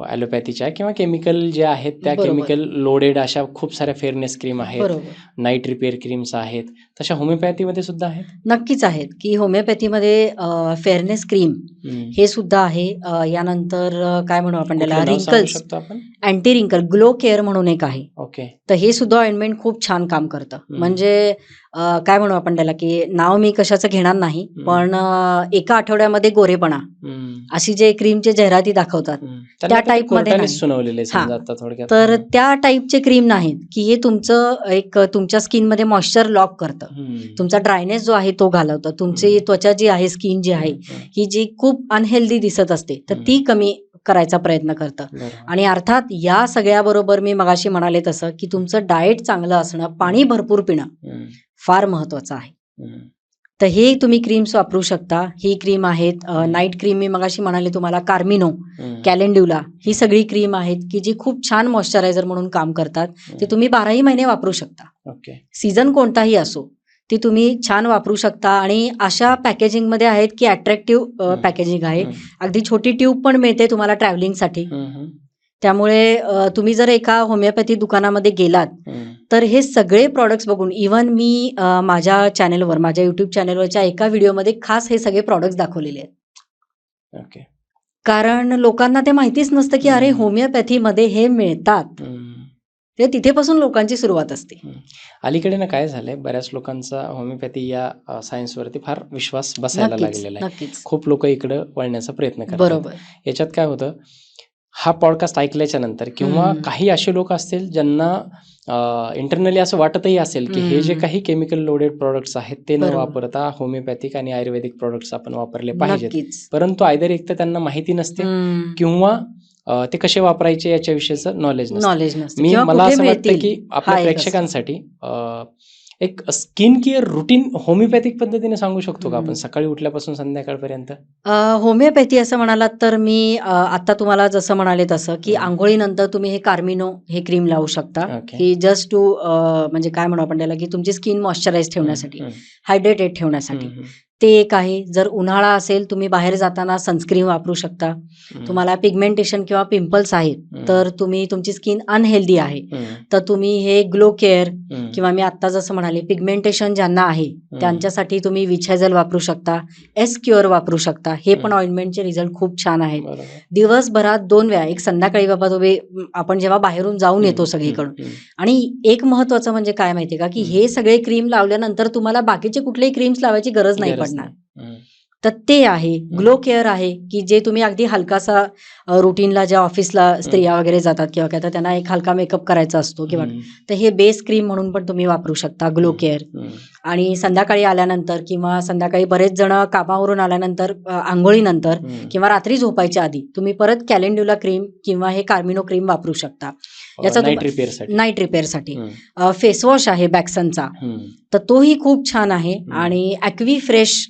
ॲलोपॅथीच्या किंवा केमिकल जे आहेत त्या बरोबर. केमिकल लोडेड अशा खूप साऱ्या फेअरनेस क्रीम आहेत, बरोबर. नाईट रिपेअर क्रीम्स आहेत, तशा होमिओपॅथीमध्ये सुद्धा आहेत. नक्कीच आहेत की होमिओपॅथीमध्ये फेअरनेस क्रीम हम्म. हे सुद्धा आहे. यानंतर काय म्हणू आपण त्याला, कुठलं नाव सांगू रिंकल्स, शकतो आपण? अँटी रिंकल ग्लो केअर म्हणून एक आहे. ओके. तर हे सुद्धा ऑइंटमेंट खूप छान काम करतं. म्हणजे काय म्हणू आपण त्याला, की नाव मी कशाचं घेणार नाही, पण एका आठवड्यामध्ये गोरेपणा अशी जे क्रीमचे जाहिराती दाखवतात त्या टाईपमध्ये नाही. सुनावलेले हा. आता थोडक्यात. तर त्या टाईपचे क्रीम नाहीत की हे तुमचं एक तुमच्या स्किनमध्ये मॉइश्चर लॉक करतं, तुमचा ड्रायनेस जो आहे तो घालवतं, तुमची त्वचा जी आहे, स्किन जी आहे ही जी खूप अनहेल्दी दिसत असते तर ती कमी करायचा प्रयत्न करतं. आणि अर्थात या सगळ्याबरोबर मी मगाशी म्हणाले तसं की तुमचं डाएट चांगलं असणं, पाणी भरपूर पिणं फार महत्वाचं आहे. तर हे तुम्ही क्रीम्स वापरू शकता. ही क्रीम आहेत. नाईट क्रीम मी मगाशी म्हणाले तुम्हाला, कार्मिनो, कॅलेंड्युला, ही सगळी क्रीम आहेत की जी खूप छान मॉइश्चरायझर म्हणून काम करतात. ते तुम्ही 12ही महिने वापरू शकता. ओके. सीझन कोणताही असो, ती तुम्ही छान वापरू शकता आणि अशा पॅकेजिंगमध्ये आहेत की अट्रॅक्टिव्ह पॅकेजिंग आहे. अगदी छोटी ट्यूब पण मिळते तुम्हाला ट्रॅव्हलिंगसाठी. त्यामुळे तुम्ही जर एका होमिओपॅथी दुकानामध्ये गेलात तर हे सगळे प्रॉडक्ट्स बघून इवन मी माझ्या चॅनलवर, माझ्या यूट्यूब चॅनलवरच्या एका व्हिडिओमध्ये खास हे सगळे प्रॉडक्ट्स दाखवलेले आहेत. ओके. कारण लोकांना ते माहितीच नसतं की अरे होमिओपॅथीमध्ये हे मिळतात. ते तिथेपासून लोकांची सुरुवात असते. अलीकडे ना काय झालंय, बऱ्याच लोकांचा होमिओपॅथी या सायन्सवरती फार विश्वास बसायला नक्कीच लागलेला आहे. नक्कीच खूप लोक इकडं वळण्याचा प्रयत्न करतात. बरोबर. याच्यात काय होतं, हा पॉडकास्ट ऐकल्याच्या नंतर किंवा काही असे लोक असतील ज्यांना इंटरनली असं वाटतही असेल की हे जे काही केमिकल लोडेड प्रोडक्ट्स आहेत ते न बरोबर. वापरता होमिओपॅथिक आणि आयुर्वेदिक प्रोडक्ट्स आपण वापरले पाहिजेत. नक्कीच. परंतु आयदर एक तर त्यांना माहिती नसते किंवा ते कसे वापरायचे याच्याविषयीचं नॉलेज नसतं. नॉलेज नसतं मला कुठे असं वाटतं मिळतील की आपल्या हा एक असतो. प्रेक्षकांसाठी एक स्किन केअर रुटीन होमिओपॅथिक पद्धतीने सांगू शकतो का आपण, सकाळी उठल्यापासून संध्याकाळपर्यंत? होमिओपॅथी असं म्हणालात तर मी आता तुम्हाला जसं म्हणाले तसं की आंघोळीनंतर तुम्ही हे कार्मिनो हे क्रीम लावू शकता ओके. की जस्ट टू म्हणजे काय म्हणू आपण त्याला की तुमची स्किन मॉइश्चराईज ठेवण्यासाठी, हायड्रेटेड ठेवण्यासाठी. ते एक आहे. जर उन्हाळा असेल तुम्ही बाहेर जाताना सनस्क्रीन वापरू शकता. तुम्हाला पिगमेंटेशन किंवा पिंपल्स आहेत तर तुम्ही तुमची स्किन अनहेल्दी आहे तर तुम्ही हे ग्लो केअर किंवा मी आता जसं म्हणाले पिगमेंटेशन ज्यांना आहे त्यांच्यासाठी तुम्ही विछायझल वापरू शकता, एस क्युअर वापरू शकता. हे पण ऑइंटमेंटचे रिझल्ट खूप छान आहेत. दिवसभरात 2 वेळा, एक संध्याकाळी बाबा तुम्ही आपण जेव्हा बाहेरून जाऊन येतो सगळीकडून. आणि एक महत्वाचं म्हणजे काय माहितीये का की हे सगळे क्रीम लावल्यानंतर तुम्हाला बाकीचे कुठलेही क्रीम्स लावायची गरज नाही पडणार. तर ते आहे. ग्लो केअर आहे की जे तुम्ही अगदी हलकासा रुटीनला ज्या ऑफिसला स्त्रिया वगैरे जातात किंवा काय तर त्यांना एक हलका मेकअप करायचा असतो किंवा तर हे बेस क्रीम म्हणून पण तुम्ही वापरू शकता ग्लो केअर. आणि संध्याकाळी आल्यानंतर किंवा संध्याकाळी बरेच जण कामावरून आल्यानंतर आंघोळीनंतर किंवा रात्री झोपायच्या आधी तुम्ही परत कॅलेंड्युला क्रीम किंवा हे कार्मिनो क्रीम वापरू शकता. याचा नाईट रिपेअरसाठी. फेसवॉश आहे बॅक्सनचा तर तोही खूप छान आहे. आणि ॲक्वी फ्रेश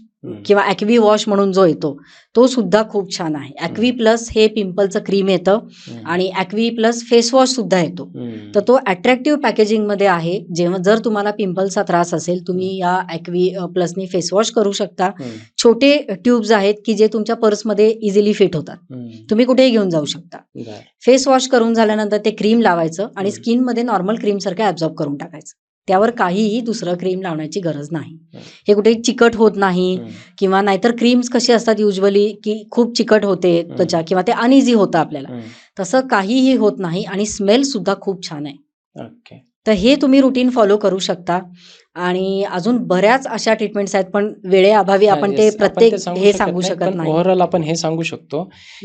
किंवा ॲक्वी वॉश म्हणून जो येतो तो सुद्धा खूप छान आहे. ॲक्वी प्लस हे पिंपलचं क्रीम येतं आणि ॲक्वी प्लस फेस वॉश सुद्धा येतो. तर तो अट्रॅक्टिव्ह पॅकेजिंगमध्ये आहे. जेव्हा जर तुम्हाला पिंपलचा त्रास असेल तुम्ही या ॲक्वी प्लसनी फेस वॉश करू शकता. छोटे ट्यूब्स आहेत की जे तुमच्या पर्समध्ये इझिली फिट होतात. तुम्ही कुठेही घेऊन जाऊ शकता. फेस वॉश करून झाल्यानंतर ते क्रीम लावायचं आणि स्किनमध्ये नॉर्मल क्रीम सारखं ॲब्झॉर्ब करून टाकायचं. त्यावर काहीही दुसरं क्रीम लावण्याची गरज नाही. हे कुठेही चिकट होत नाही किंवा नाहीतर क्रीम्स कशी असतात युजली की खूप चिकट होते त्वचा किंवा ते अनइझी होतं आपल्याला. तसं काहीही होत नाही आणि स्मेल सुद्धा खूप छान आहे. तर हे तुम्ही रुटीन फॉलो करू शकता. आणि अजून बऱ्याच अशा ट्रीटमेंट्स आहेत पण वेळेअभावी आपण ते प्रत्येक हे सांगू शकत नाही. ओव्हरऑल आपण हे सांगू शकतो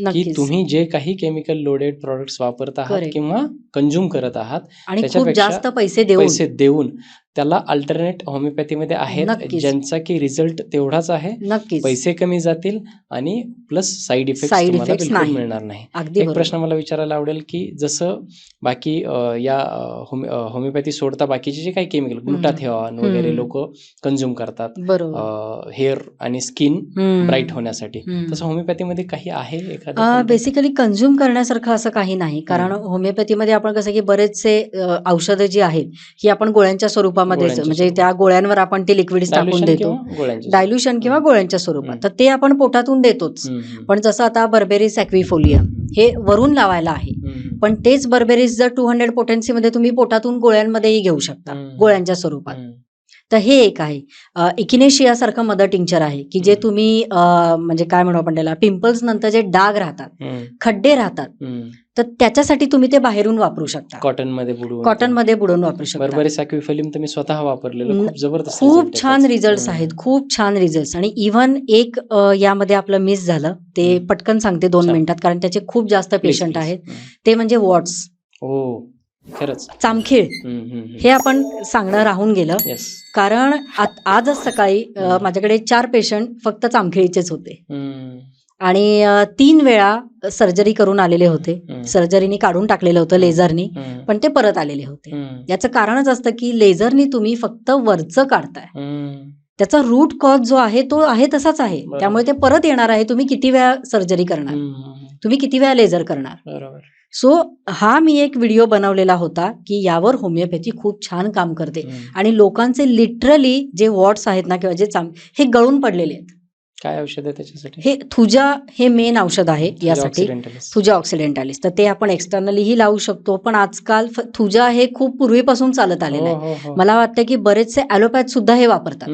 की तुम्ही जे काही केमिकल लोडेड प्रोडक्ट्स वापरत आहात किंवा कंझ्युम करत आहात आणि खूप जास्त पैसे देऊन त्याला अल्टरनेट होमिओपॅथीमध्ये आहेत ज्यांचा की रिझल्ट तेवढाच आहे. नक्कीच पैसे कमी जातील आणि प्लस साईड इफेक्ट मिळणार नाही. एक प्रश्न मला विचारायला आवडेल की जसं बाकी या होमिओपॅथी सोडता बाकीचे जे काही केमिकल ग्लुटाथिऑन वगैरे लोक कंझ्युम करतात हेअर आणि स्किन ब्राईट होण्यासाठी, तसं होमिओपॅथीमध्ये काही आहे एखादं? बेसिकली कंझ्युम करण्यासारखं असं काही नाही. कारण होमिओपॅथीमध्ये आपण कसं की बरेचसे औषधं जी आहेत ही आपण गोळ्यांच्या स्वरूपामध्ये म्हणजे त्या गोळ्यांवर आपण ते लिक्विड्स टाकून देतो, डायल्युशन किंवा गोळ्यांच्या स्वरूपात. तर ते आपण पोटातून देतोच. पण जसं आता बर्बेरिस ॲक्विफोलिया हे वरून लावायला आहे पण तेच बर्बेरिस जर 200 पोटेन्सीमध्ये तुम्ही पोटातून गोळ्यांमध्येही घेऊ शकता गोळ्यांच्या स्वरूपात. तर हे एक आहे. इकिनेशिया सारखं मदर टिंक्चर आहे की जे तुम्ही म्हणजे काय म्हणू आपण त्याला पिंपल्स नंतर जे डाग राहतात, खड्डे राहतात तर त्याच्यासाठी तुम्ही ते बाहेरून वापरू शकता. कॉटनमध्ये बुडवून वापरू शकता. बर्बेरिस ॲक्विफोलियम तुम्ही स्वतः वापरलेलं, खूप जबरदस्त, खूप छान रिझल्ट्स आहेत, खूप छान रिझल्ट्स. आणि इव्हन एक यामध्ये आपलं मिस झालं ते पटकन सांगते 2 मिनिटात कारण त्याचे खूप जास्त पेशंट आहेत. ते म्हणजे वॉट्स, खरंच चामखीळ. हे आपण सांगणं राहून गेलं कारण आजच सकाळी माझ्याकडे 4 पेशंट फक्त चामखिळीचेच होते आणि 3 वेळा सर्जरी करून आलेले होते. सर्जरीनी काढून टाकलेलं होतं लेझरनी, पण ते परत आलेले होते. याचं कारणच असतं की लेझरनी तुम्ही फक्त वरचं काढताय, त्याचा रूट कॉज जो आहे तो आहे तसाच आहे. त्यामुळे ते परत येणार आहे. तुम्ही किती वेळा सर्जरी करणार, तुम्ही किती वेळा लेझर करणार. सो हा मी एक व्हिडिओ बनवलेला होता की यावर होमिओपॅथी खूप छान काम करते आणि लोकांचे लिटरली जे वॉट्स आहेत ना किंवा जे हे गळून पडलेले आहेत. काय औषध आहे त्याच्यासाठी? हे थुजा हे मेन औषध आहे यासाठी, ऑक्सिडेंटलिस. थुजा ऑक्सिडेंटालिस. तर ते आपण एक्सटर्नलीही लावू शकतो, पण आजकाल थुजा हे खूप पूर्वीपासून चालत आलेलं आहे. मला वाटतं की बरेचसे ॲलोपॅथ सुद्धा हे वापरतात,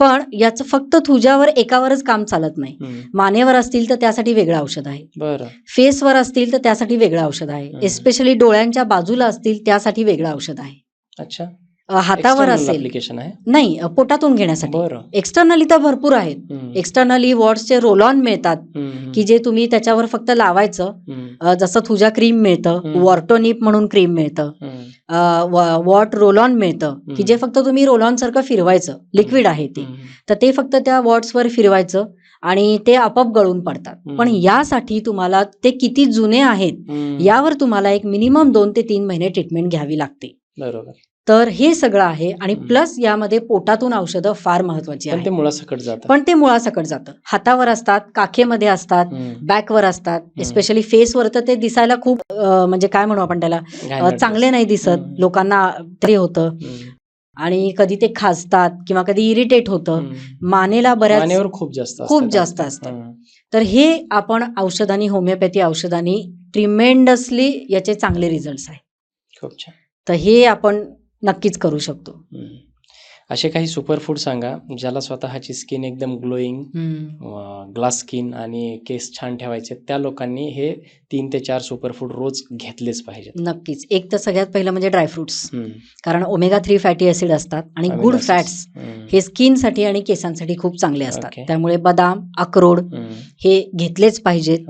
पण याचं फक्त थुजावर एकावरच काम चालत नाही. मानेवर असतील तर त्यासाठी वेगळं औषध आहे, बरं. फेसवर असतील तर त्यासाठी वेगळं औषध आहे, एस्पेशली डोळ्यांच्या बाजूला असतील त्यासाठी वेगळं औषध आहे. अच्छा. हातावर असेल ऍप्लिकेशन आहे? नाही, पोटातून घेण्यासाठी. बरं. एक्सटर्नली तर भरपूर आहेत. एक्सटर्नली वॉट्सचे रोल ऑन मिळतात की जे तुम्ही त्याच्यावर फक्त लावायचं, जसं थुजा क्रीम मिळतं, वॉर्टोनिप म्हणून क्रीम मिळतं, वॉट रोल ऑन मिळतं की जे फक्त तुम्ही रोल ऑन सारखं फिरवायचं, लिक्विड आहे ते, तर ते फक्त त्या वॉट्सवर फिरवायचं आणि ते आपोआप गळून पडतात. पण यासाठी तुम्हाला ते किती जुने आहेत यावर तुम्हाला एक मिनिमम 2 ते 3 महिने ट्रीटमेंट घ्यावी लागते. बरोबर. तर हे सगळं आहे आणि प्लस यामध्ये पोटातून औषधं फार महत्वाची पण आहेत. ते मुळासकट जातं. पण ते मुळासकट जातं. हातावर असतात, काखेमध्ये असतात, बॅकवर असतात, एस्पेशली फेसवर तर ते दिसायला खूप म्हणजे काय म्हणू आपण त्याला, चांगले नाही दिसत, लोकांना तरी होतं आणि कधी ते खाजतात किंवा कधी इरिटेट होतं. मानेला मानेवर खूप जास्त असतात. तर हे आपण औषधांनी, होमिओपॅथी औषधांनी ट्रिमेंडसली याचे चांगले रिझल्ट्स आहेत. खूप छान. तर हे आपण नक्कीच करू शकतो. असे काही सुपरफूड सांगा ज्याला स्वतःची स्किन एकदम ग्लोईंग, ग्लास स्किन आणि केस छान ठेवायचे, त्या लोकांनी हे 3 ते 4 सुपरफूड रोज घेतलेच पाहिजेत. नक्कीच. एक तर सगळ्यात पहिलं म्हणजे ड्रायफ्रुट्स, कारण ओमेगा 3 फॅटी ऍसिड असतात आणि गुड फॅट्स हे स्किनसाठी आणि केसांसाठी खूप चांगले असतात. त्यामुळे बदाम, अक्रोड हे घेतलेच पाहिजेत.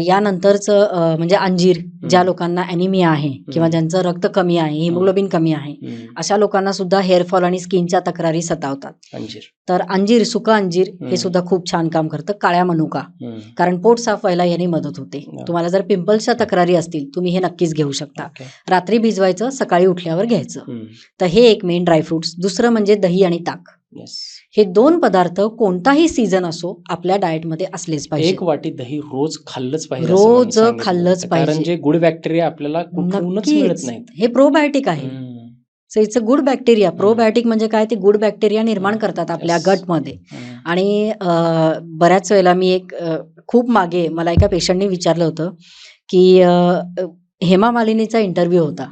यानंतरचं म्हणजे अंजीर, ज्या लोकांना ॲनिमिया आहे किंवा ज्यांचं रक्त कमी आहे, हिमोग्लोबिन कमी आहे, अशा लोकांना सुद्धा हेअरफॉल आणि स्किनच्या तक्रारी सतावतात. तर अंजीर, सुका अंजीर हे सुद्धा खूप छान काम करतं. काळ्या मनुका, कारण पोट साफ व्हायला याने मदत होते. तुम्हाला जर पिंपल्सच्या तक्रारी असतील तुम्ही हे नक्कीच घेऊ शकता. रात्री भिजवायचं, सकाळी उठल्यावर घ्यायचं. तर हे एक मेन ड्रायफ्रुट्स. दुसरं म्हणजे दही आणि ताक. हे 2 पदार्थ कोणताही सीझन असो आपल्या डाएटमध्ये असलेच पाहिजे. 1 वाटी दही रोज खाल्लंच पाहिजे. रोज खाल्लंच पाहिजे, कारण जे गुड बॅक्टेरिया आपल्याला कुठूनच मिळत नाहीत. हे प्रोबायोटिक आहे. So it's a good bacteria. Probiotic म्हणजे काय, ते गुड बॅक्टेरिया निर्माण करतात आपल्या गटमध्ये. आणि बऱ्याच वेळेला मी खूप मागे मला एका पेशंटने विचारलं होतं की हेमा मालिनीचा इंटरव्ह्यू होता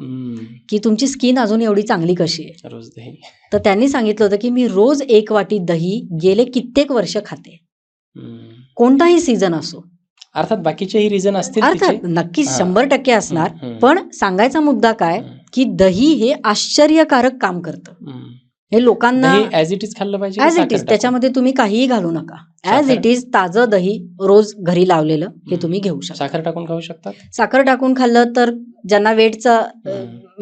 की तुमची स्किन अजून एवढी चांगली कशी आहे, रोज दही. तर त्यांनी सांगितलं होतं की मी रोज 1 वाटी दही गेले कित्येक वर्ष खाते, कोणताही सीझन असो. अर्थात बाकीचेही रिझन असतील, अर्थात नक्कीच 100% असणार, पण सांगायचा मुद्दा काय की दही हे आश्चर्यकारक काम करतं. हे लोकांना ॲज इट इज खाल्लं पाहिजे. ॲज इट इज, त्याच्यामध्ये तुम्ही काहीही घालू नका. ॲज इट इज ताजं दही रोज घरी लावलेलं हे तुम्ही घेऊ शकता. साखर टाकून खाऊ शकतात. साखर टाकून खाल्लं तर ज्यांना वेटचा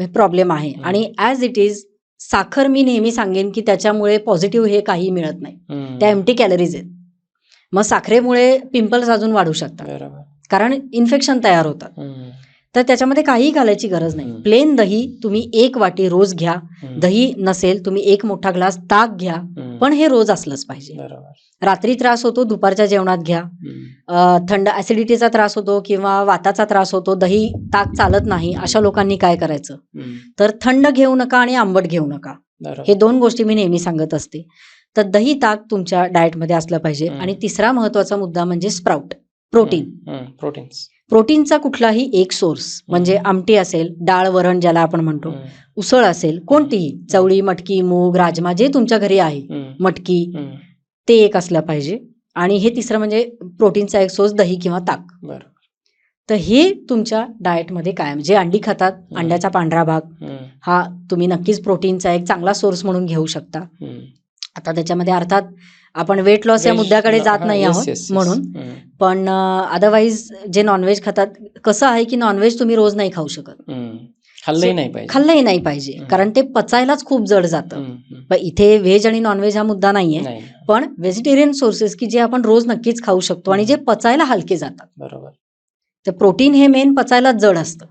प्रॉब्लेम आहे, आणि ॲज इट इज साखर मी नेहमी सांगेन की त्याच्यामुळे पॉझिटिव्ह हे काही मिळत नाही, त्या एम्प्टी कॅलरीज आहेत. मग साखरेमुळे पिंपल्स अजून वाढू शकतात, कारण इन्फेक्शन तयार होतात. तर त्याच्यामध्ये काहीही घालायची गरज नाही. प्लेन दही तुम्ही 1 वाटी रोज घ्या. दही नसेल तुम्ही 1 मोठा ग्लास ताक घ्या, पण हे रोज असलंच पाहिजे. रात्री त्रास होतो, दुपारच्या जेवणात घ्या. थंड ऍसिडिटीचा त्रास होतो किंवा वाताचा त्रास होतो, दही ताक चालत नाही, अशा लोकांनी काय करायचं, तर थंड घेऊ नका आणि आंबट घेऊ नका. हे 2 गोष्टी मी नेहमी सांगत असते. तर दही ताक तुमच्या डाएटमध्ये असलं पाहिजे. आणि तिसरा महत्वाचा मुद्दा म्हणजे स्प्राउट, प्रोटीनचा कुठलाही एक सोर्स, म्हणजे आमटी असेल, डाळ वरण ज्याला आपण म्हणतो, उसळ असेल, कोणतीही चवळी, मटकी, मूग, राजमा जे तुमच्या घरी आहे, मटकी, ते एक असलं पाहिजे. आणि हे तिसरं म्हणजे प्रोटीनचा एक सोर्स दही किंवा ताक. तर हे तुमच्या डाएटमध्ये कायम, जे अंडी खातात, अंड्याचा पांढरा भाग हा तुम्ही नक्कीच प्रोटीनचा एक चांगला सोर्स म्हणून घेऊ शकता. आता त्याच्यामध्ये अर्थात आपण वेट लॉस या मुद्द्याकडे जात नाही आहोत म्हणून, पण अदरवाईज जे नॉनव्हेज खातात, कसं आहे की नॉनव्हेज तुम्ही रोज नाही खाऊ शकत, खाल्लंही नाही पाहिजे, कारण ते पचायलाच खूप जड जातं. पण इथे व्हेज आणि नॉनव्हेज हा मुद्दा नाहीये, पण व्हेजिटेरियन सोर्सेस की जे आपण रोज नक्कीच खाऊ शकतो आणि जे पचायला हलके जातात. बरोबर. तर प्रोटीन हे मेन पचायला जड असतं.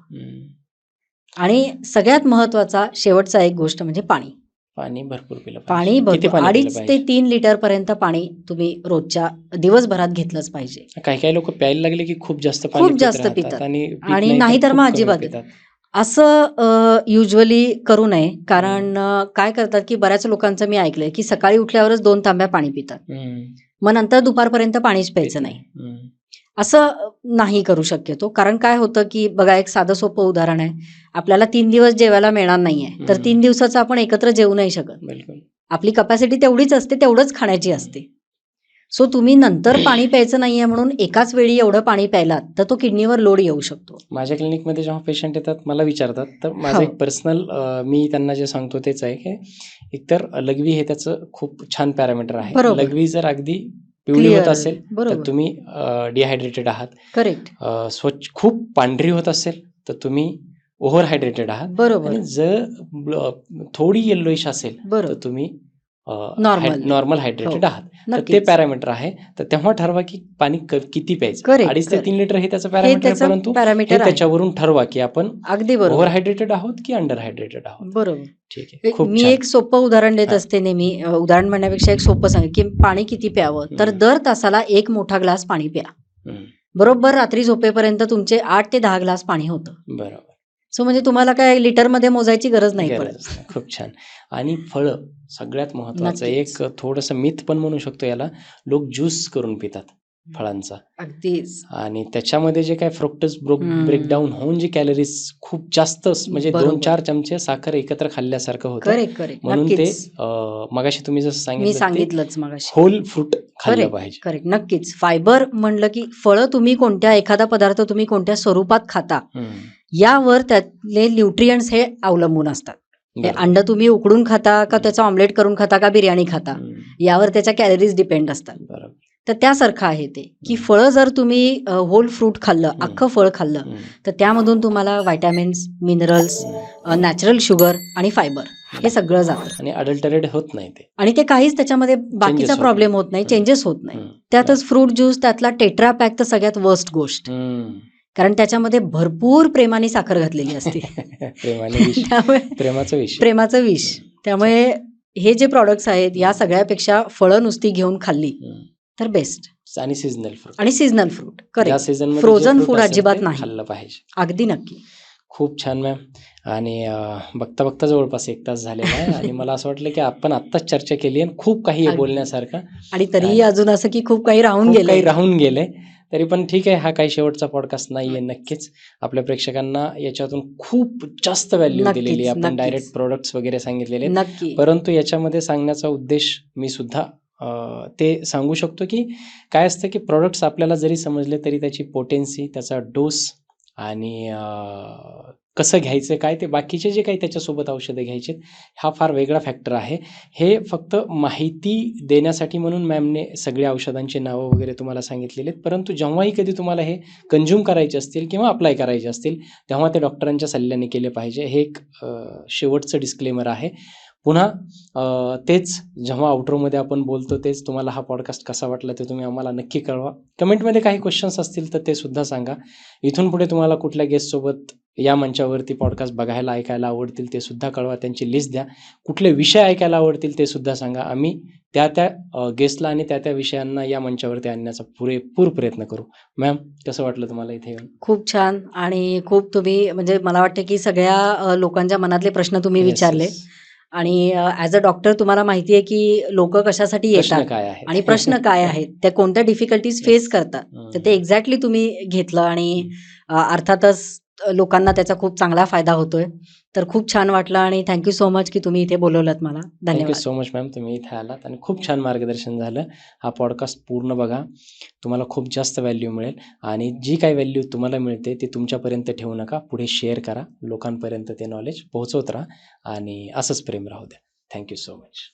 आणि सगळ्यात महत्वाचा शेवटचा एक गोष्ट म्हणजे पाणी. पाणी भरपूर पिलं पाणी पाहिजे. किती भरपूर पाणी पिलं 2.5 ते पाहिजे? 3 लिटरपर्यंत पाणी तुम्ही रोजच्या दिवसभरात घेतलंच पाहिजे. काही लोक प्यायला लागले की खूप जास्त पाणी खूप पित जास्त राहतात पितात आणि आणि नाही नाही तर खूप मग कमी अजिबात पितात. असं युजली करू नये. कारण काय करतात की बऱ्याच लोकांचं मी ऐकलंय की सकाळी उठल्यावरच 2 तांब्या पाणी पितात. हम्म. मग नंतर दुपारपर्यंत पाणीच पित प्यायचं नाही. हम्म. असं नाही करू शक्यतो. कारण काय होतं की बघा एक साधं सोपं उदाहरण आहे. आपल्याला 3 दिवस जेवायला मिळणार नाहीये. तर हम्म. 3 दिवसाचं आपण एकत्र जेवू नाही शकत. बिलकुल. आपली कपॅसिटी तेवढीच असते, तेवढंच खाण्याची असते. सो तुम्ही नंतर पाणी प्यायचं नाहीये म्हणून एकाच वेळी एवढं पाणी प्यायलात तर तो किडनीवर लोड येऊ शकतो. माझ्या क्लिनिकमध्ये जेव्हा पेशंट येतात मला विचारतात तर माझं हो. एक पर्सनल मी त्यांना जे सांगतो तेच आहे की एकतर लघवी हे त्याचं खूप छान पॅरामीटर आहे. बरोबर. लघवी जर अगदी पिवळी होत क्लिअर असेल तर बरोबर. तुम्ही डिहायड्रेटेड आहात. करेक्ट. स्वच्छ खूप पांढरी होत असेल तर तुम्ही ओव्हर हायड्रेटेड आहात. बरोबर. आणि जर थोडी येल्लोइश असेल तर बरोबर. तुम्ही नॉर्मल. नॉर्मल हो. हायड्रेटेड आहात. तर ते नक्कीच. पॅरामीटर आहे. तर तेव्हा ठरवा की पाणी किती प्यायचं. करेक्ट, 2.5 ते करेक्ट. 3 लिटर हे त्याचं हे पॅरामीटर आहे. त्याचं परंतु हे पॅरामीटर आहे. त्याच्यावरून ठरवा की आपण अगदी ओव्हर बरोबर. हायड्रेटेड आहोत की अंडर हायड्रेटेड आहोत. बरोबर. ठीक आहे. खूप मी छान. एक सोपं उदाहरण देत हां. असते नेहमी. उदाहरण म्हणण्यापेक्षा एक सोपं सांगेन की पाणी किती प्यावं. तर दर तासाला 1 मोठा ग्लास पाणी प्या. हम्म. बरोबर रात्री झोपेपर्यंत तुमचे 8 ते 10 ग्लास पाणी होतं. बरोबर. सो म्हणजे तुम्हाला काय लिटरमध्ये मोजायची गरज नाही पडत. गरजच नाही. खूप छान. आणि फळं सगळ्यात महत्त्वाचं नक्कीच. एक थोडंसं मिथ पण म्हणू शकतो याला. लोक ज्यूस करून पितात फळांचा अगदीच. आणि त्याच्यामध्ये जे काय फ्रुक्टोज ब्रेकडाऊन होऊन जे कॅलरीज खूप जास्त म्हणजे बरोबर. 2-4 चमचे साखर एकत्र खाल्ल्यासारखं होतं. Correct, correct. म्हणून ते नक्कीच. मगाशी तुम्ही जसं मी सांगितलं ते सांगितलंच मगाशी. होल फ्रूट खाल्लं करेक्ट, पाहिजे. करेक्ट. नक्कीच. फायबर म्हणलं की फळं तुम्ही एखादा पदार्थ तुम्ही कोणत्या स्वरूपात खाता हम्म. यावर त्यातले न्यूट्रिएंट्स हे अवलंबून असतात. हे बरोबर. अंड तुम्ही उकडून खाता का त्याचं ऑमलेट करून खाता का बिर्याणी खाता हम्म. यावर त्याच्या कॅलरीज डिपेंड असतात. बरोबर. तर त्यासारखं आहे ते की फळं जर तुम्ही होल फ्रूट खाल्लं, अख्खं फळ खाल्लं हम्म. तर त्यामधून तुम्हाला व्हायटॅमिन्स, मिनरल्स, नॅचरल शुगर आणि फायबर हे सगळं जातं. आणि अडल्टरेट होत नाही ते. आणि ते काहीच त्याच्यामध्ये बाकीचा होत प्रॉब्लेम नाही. होत नाही, चेंजेस होत नाही. हम्म. त्यातच फ्रूट ज्यूस त्यातला टेट्रा पॅक तर सगळ्यात वर्स्ट गोष्ट. हम्म. कारण त्याच्यामध्ये भरपूर प्रेमाने साखर घातलेली असते. प्रेमाने विष. त्यामुळे प्रेमाचं विष. प्रेमाचं विष. त्यामुळे हे जे प्रॉडक्ट्स आहेत या सगळ्यापेक्षा फळं नुसती घेऊन खाल्ली हम्म. तर बेस्ट. आणि सीझनल फ्रूट. आणि सीझनल फ्रूट. या करेक्ट. सीझनमध्ये फ्रोझन फूड अजिबात नाही. खाल्लं पाहिजे. अगदी नक्की. खूप छान मॅम. आणि बघता बघता जवळपास 1 तास झालेला आहे आणि मला असं वाटलं की आपण आत्ताच चर्चा केली आणि खूप काही आहे अगदी. बोलण्यासारखं. आणि तरीही अजून असं की खूप काही राहून खूप काही गेलंय. राहून गेलंय. तरी पण ठीक आहे, हा काही शेवटचा पॉडकास्ट नाहीये. नक्कीच आपल्या प्रेक्षकांना याच्यातून खूप जास्त व्हॅल्यू दिलेली आहे. नक्कीच, आपण नक्कीच. डायरेक्ट प्रोडक्ट्स वगैरे सांगितलेले आहेत. नक्की. परंतु याच्यामध्ये सांगण्याचा उद्देश मी सुद्धा ते सांगू शकतो की काय असतं की प्रोडक्ट्स आपल्याला जरी समजले तरी त्याची पोटेन्सी, त्याचा डोस आणि कसं घ्यायचं काय ते बाकीचे जे काही त्याच्यासोबत औषधं घ्यायचे हा फार वेगळा फॅक्टर आहे. हे फक्त माहिती देण्यासाठी म्हणून मॅमने सगळ्या औषधांची नावं वगैरे तुम्हाला सांगितलेली आहेत. परंतु जेव्हाही कधी तुम्हाला हे कंझ्युम करायचे असतील किंवा अप्लाय करायचे असतील तेव्हा ते डॉक्टरांच्या सल्ल्याने केले पाहिजे. हे एक शेवटचं डिस्क्लेमर आहे. पुन्हा तेच जेव्हा आउट्रोमध्ये आपण बोलतो तेच तुम्हाला हा पॉडकास्ट कसा वाटला ते तुम्ही आम्हाला नक्की कळवा. कमेंटमध्ये काही क्वेश्चन्स असतील तर ते सुद्धा सांगा. इथून पुढे तुम्हाला कुठल्या गेस्टसोबत या मंचावरती पॉडकास्ट बघायला ऐकायला आवडतील ते सुद्धा कळवा. त्यांची लिस्ट द्या. कुठले विषय ऐकायला आवडतील ते सुद्धा सांगा. आम्ही त्या गेस्टला आणि त्या विषयांना या मंचावरती आणण्याचा पुरेपूर प्रयत्न करू. मॅम कसं वाटलं तुम्हाला इथे येऊन? खूप छान. आणि खूप तुम्ही म्हणजे मला वाटतं की सगळ्या लोकांच्या मनातले प्रश्न तुम्ही Yes, विचारले. yes. आणि ॲज अ डॉक्टर तुम्हाला माहिती आहे की लोक कशासाठी प्रश्न येतात काय आहेत आणि प्रश्न काय आहेत, त्या कोणत्या डिफिकल्टीज फेस करतात, तर ते एक्झॅक्टली तुम्ही घेतलं आणि अर्थातच लोकांना त्याचा खूप चांगला फायदा होतोय. तर खूप छान वाटलं आणि थँक्यू सो मच की तुम्ही इथे बोलवलंत मला. थँक्यू धन्यवाद. सो मच मॅम, तुम्ही इथे आलात आणि खूप छान मार्गदर्शन झालं. हा पॉडकास्ट पूर्ण बघा, तुम्हाला खूप जास्त व्हॅल्यू मिळेल आणि जी काही व्हॅल्यू तुम्हाला मिळते ती तुमच्यापर्यंत ठेवू नका, पुढे शेअर करा, लोकांपर्यंत ते नॉलेज पोहोचवत राहा आणि असंच प्रेम राहू द्या. Thank you so much.